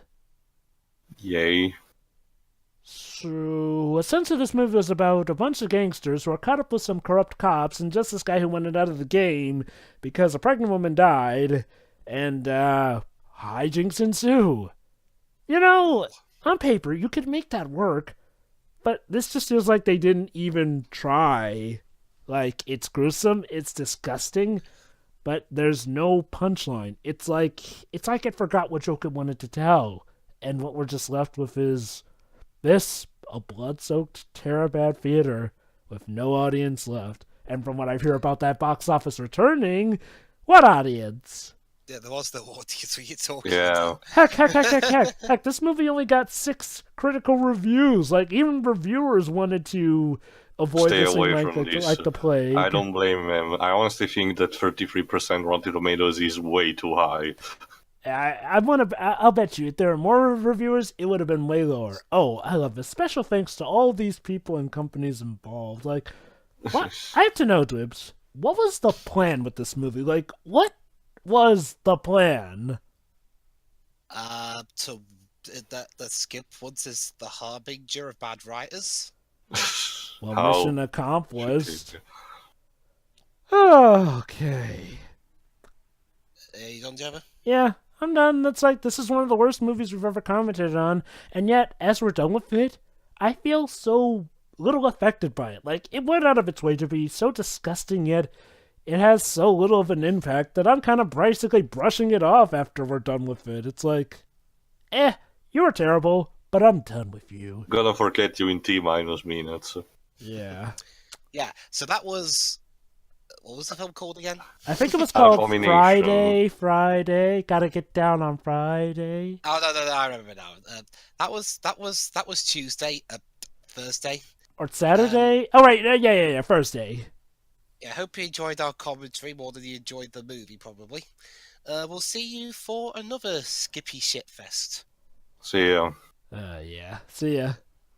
Yay.
So, essentially this movie was about a bunch of gangsters who are caught up with some corrupt cops and just this guy who wanted out of the game because a pregnant woman died, and, hijinks ensue. On paper, you could make that work, but this just feels like they didn't even try. Like, it's gruesome, it's disgusting, but there's no punchline. It's like it forgot what joke it wanted to tell. And what we're just left with is this, a blood-soaked, terror-bad theater with no audience left. And from what I hear about that box office returning, what audience?
Yeah, there was no audience. What are you talking
Yeah.
about?
Heck, this movie only got 6 critical reviews. Like, even reviewers wanted to avoid
Stay
this thing
away
like
from this.
like the plague.
I don't blame them. I honestly think that 33% Rotten Tomatoes is way too high.
I'll bet you if there were more reviewers, it would have been way lower. Oh, I love this. Special thanks to all these people and companies involved. Like, what? I have to know, Dibs, what was the plan with this movie? Like, what was the plan?
The skip once is the harbinger of bad writers.
Well,
How
mission accomplished. Okay.
You done, Jabba?
Yeah, I'm done. This is one of the worst movies we've ever commented on, and yet, as we're done with it, I feel so little affected by it. Like, it went out of its way to be so disgusting, yet it has so little of an impact that I'm kind of basically brushing it off after we're done with it. It's like, you were terrible, but I'm done with you.
Gonna forget you in T-minus minutes.
Yeah.
Yeah, so that was... What was the film called again?
I think it was called
Abomination.
Friday. Gotta get down on Friday.
Oh, no, I remember now. That was Tuesday, Thursday.
Or Saturday? Yeah, Thursday.
Yeah, I hope you enjoyed our commentary more than you enjoyed the movie, probably. We'll see you for another Skippy Shitfest.
See ya.
Yeah. See ya.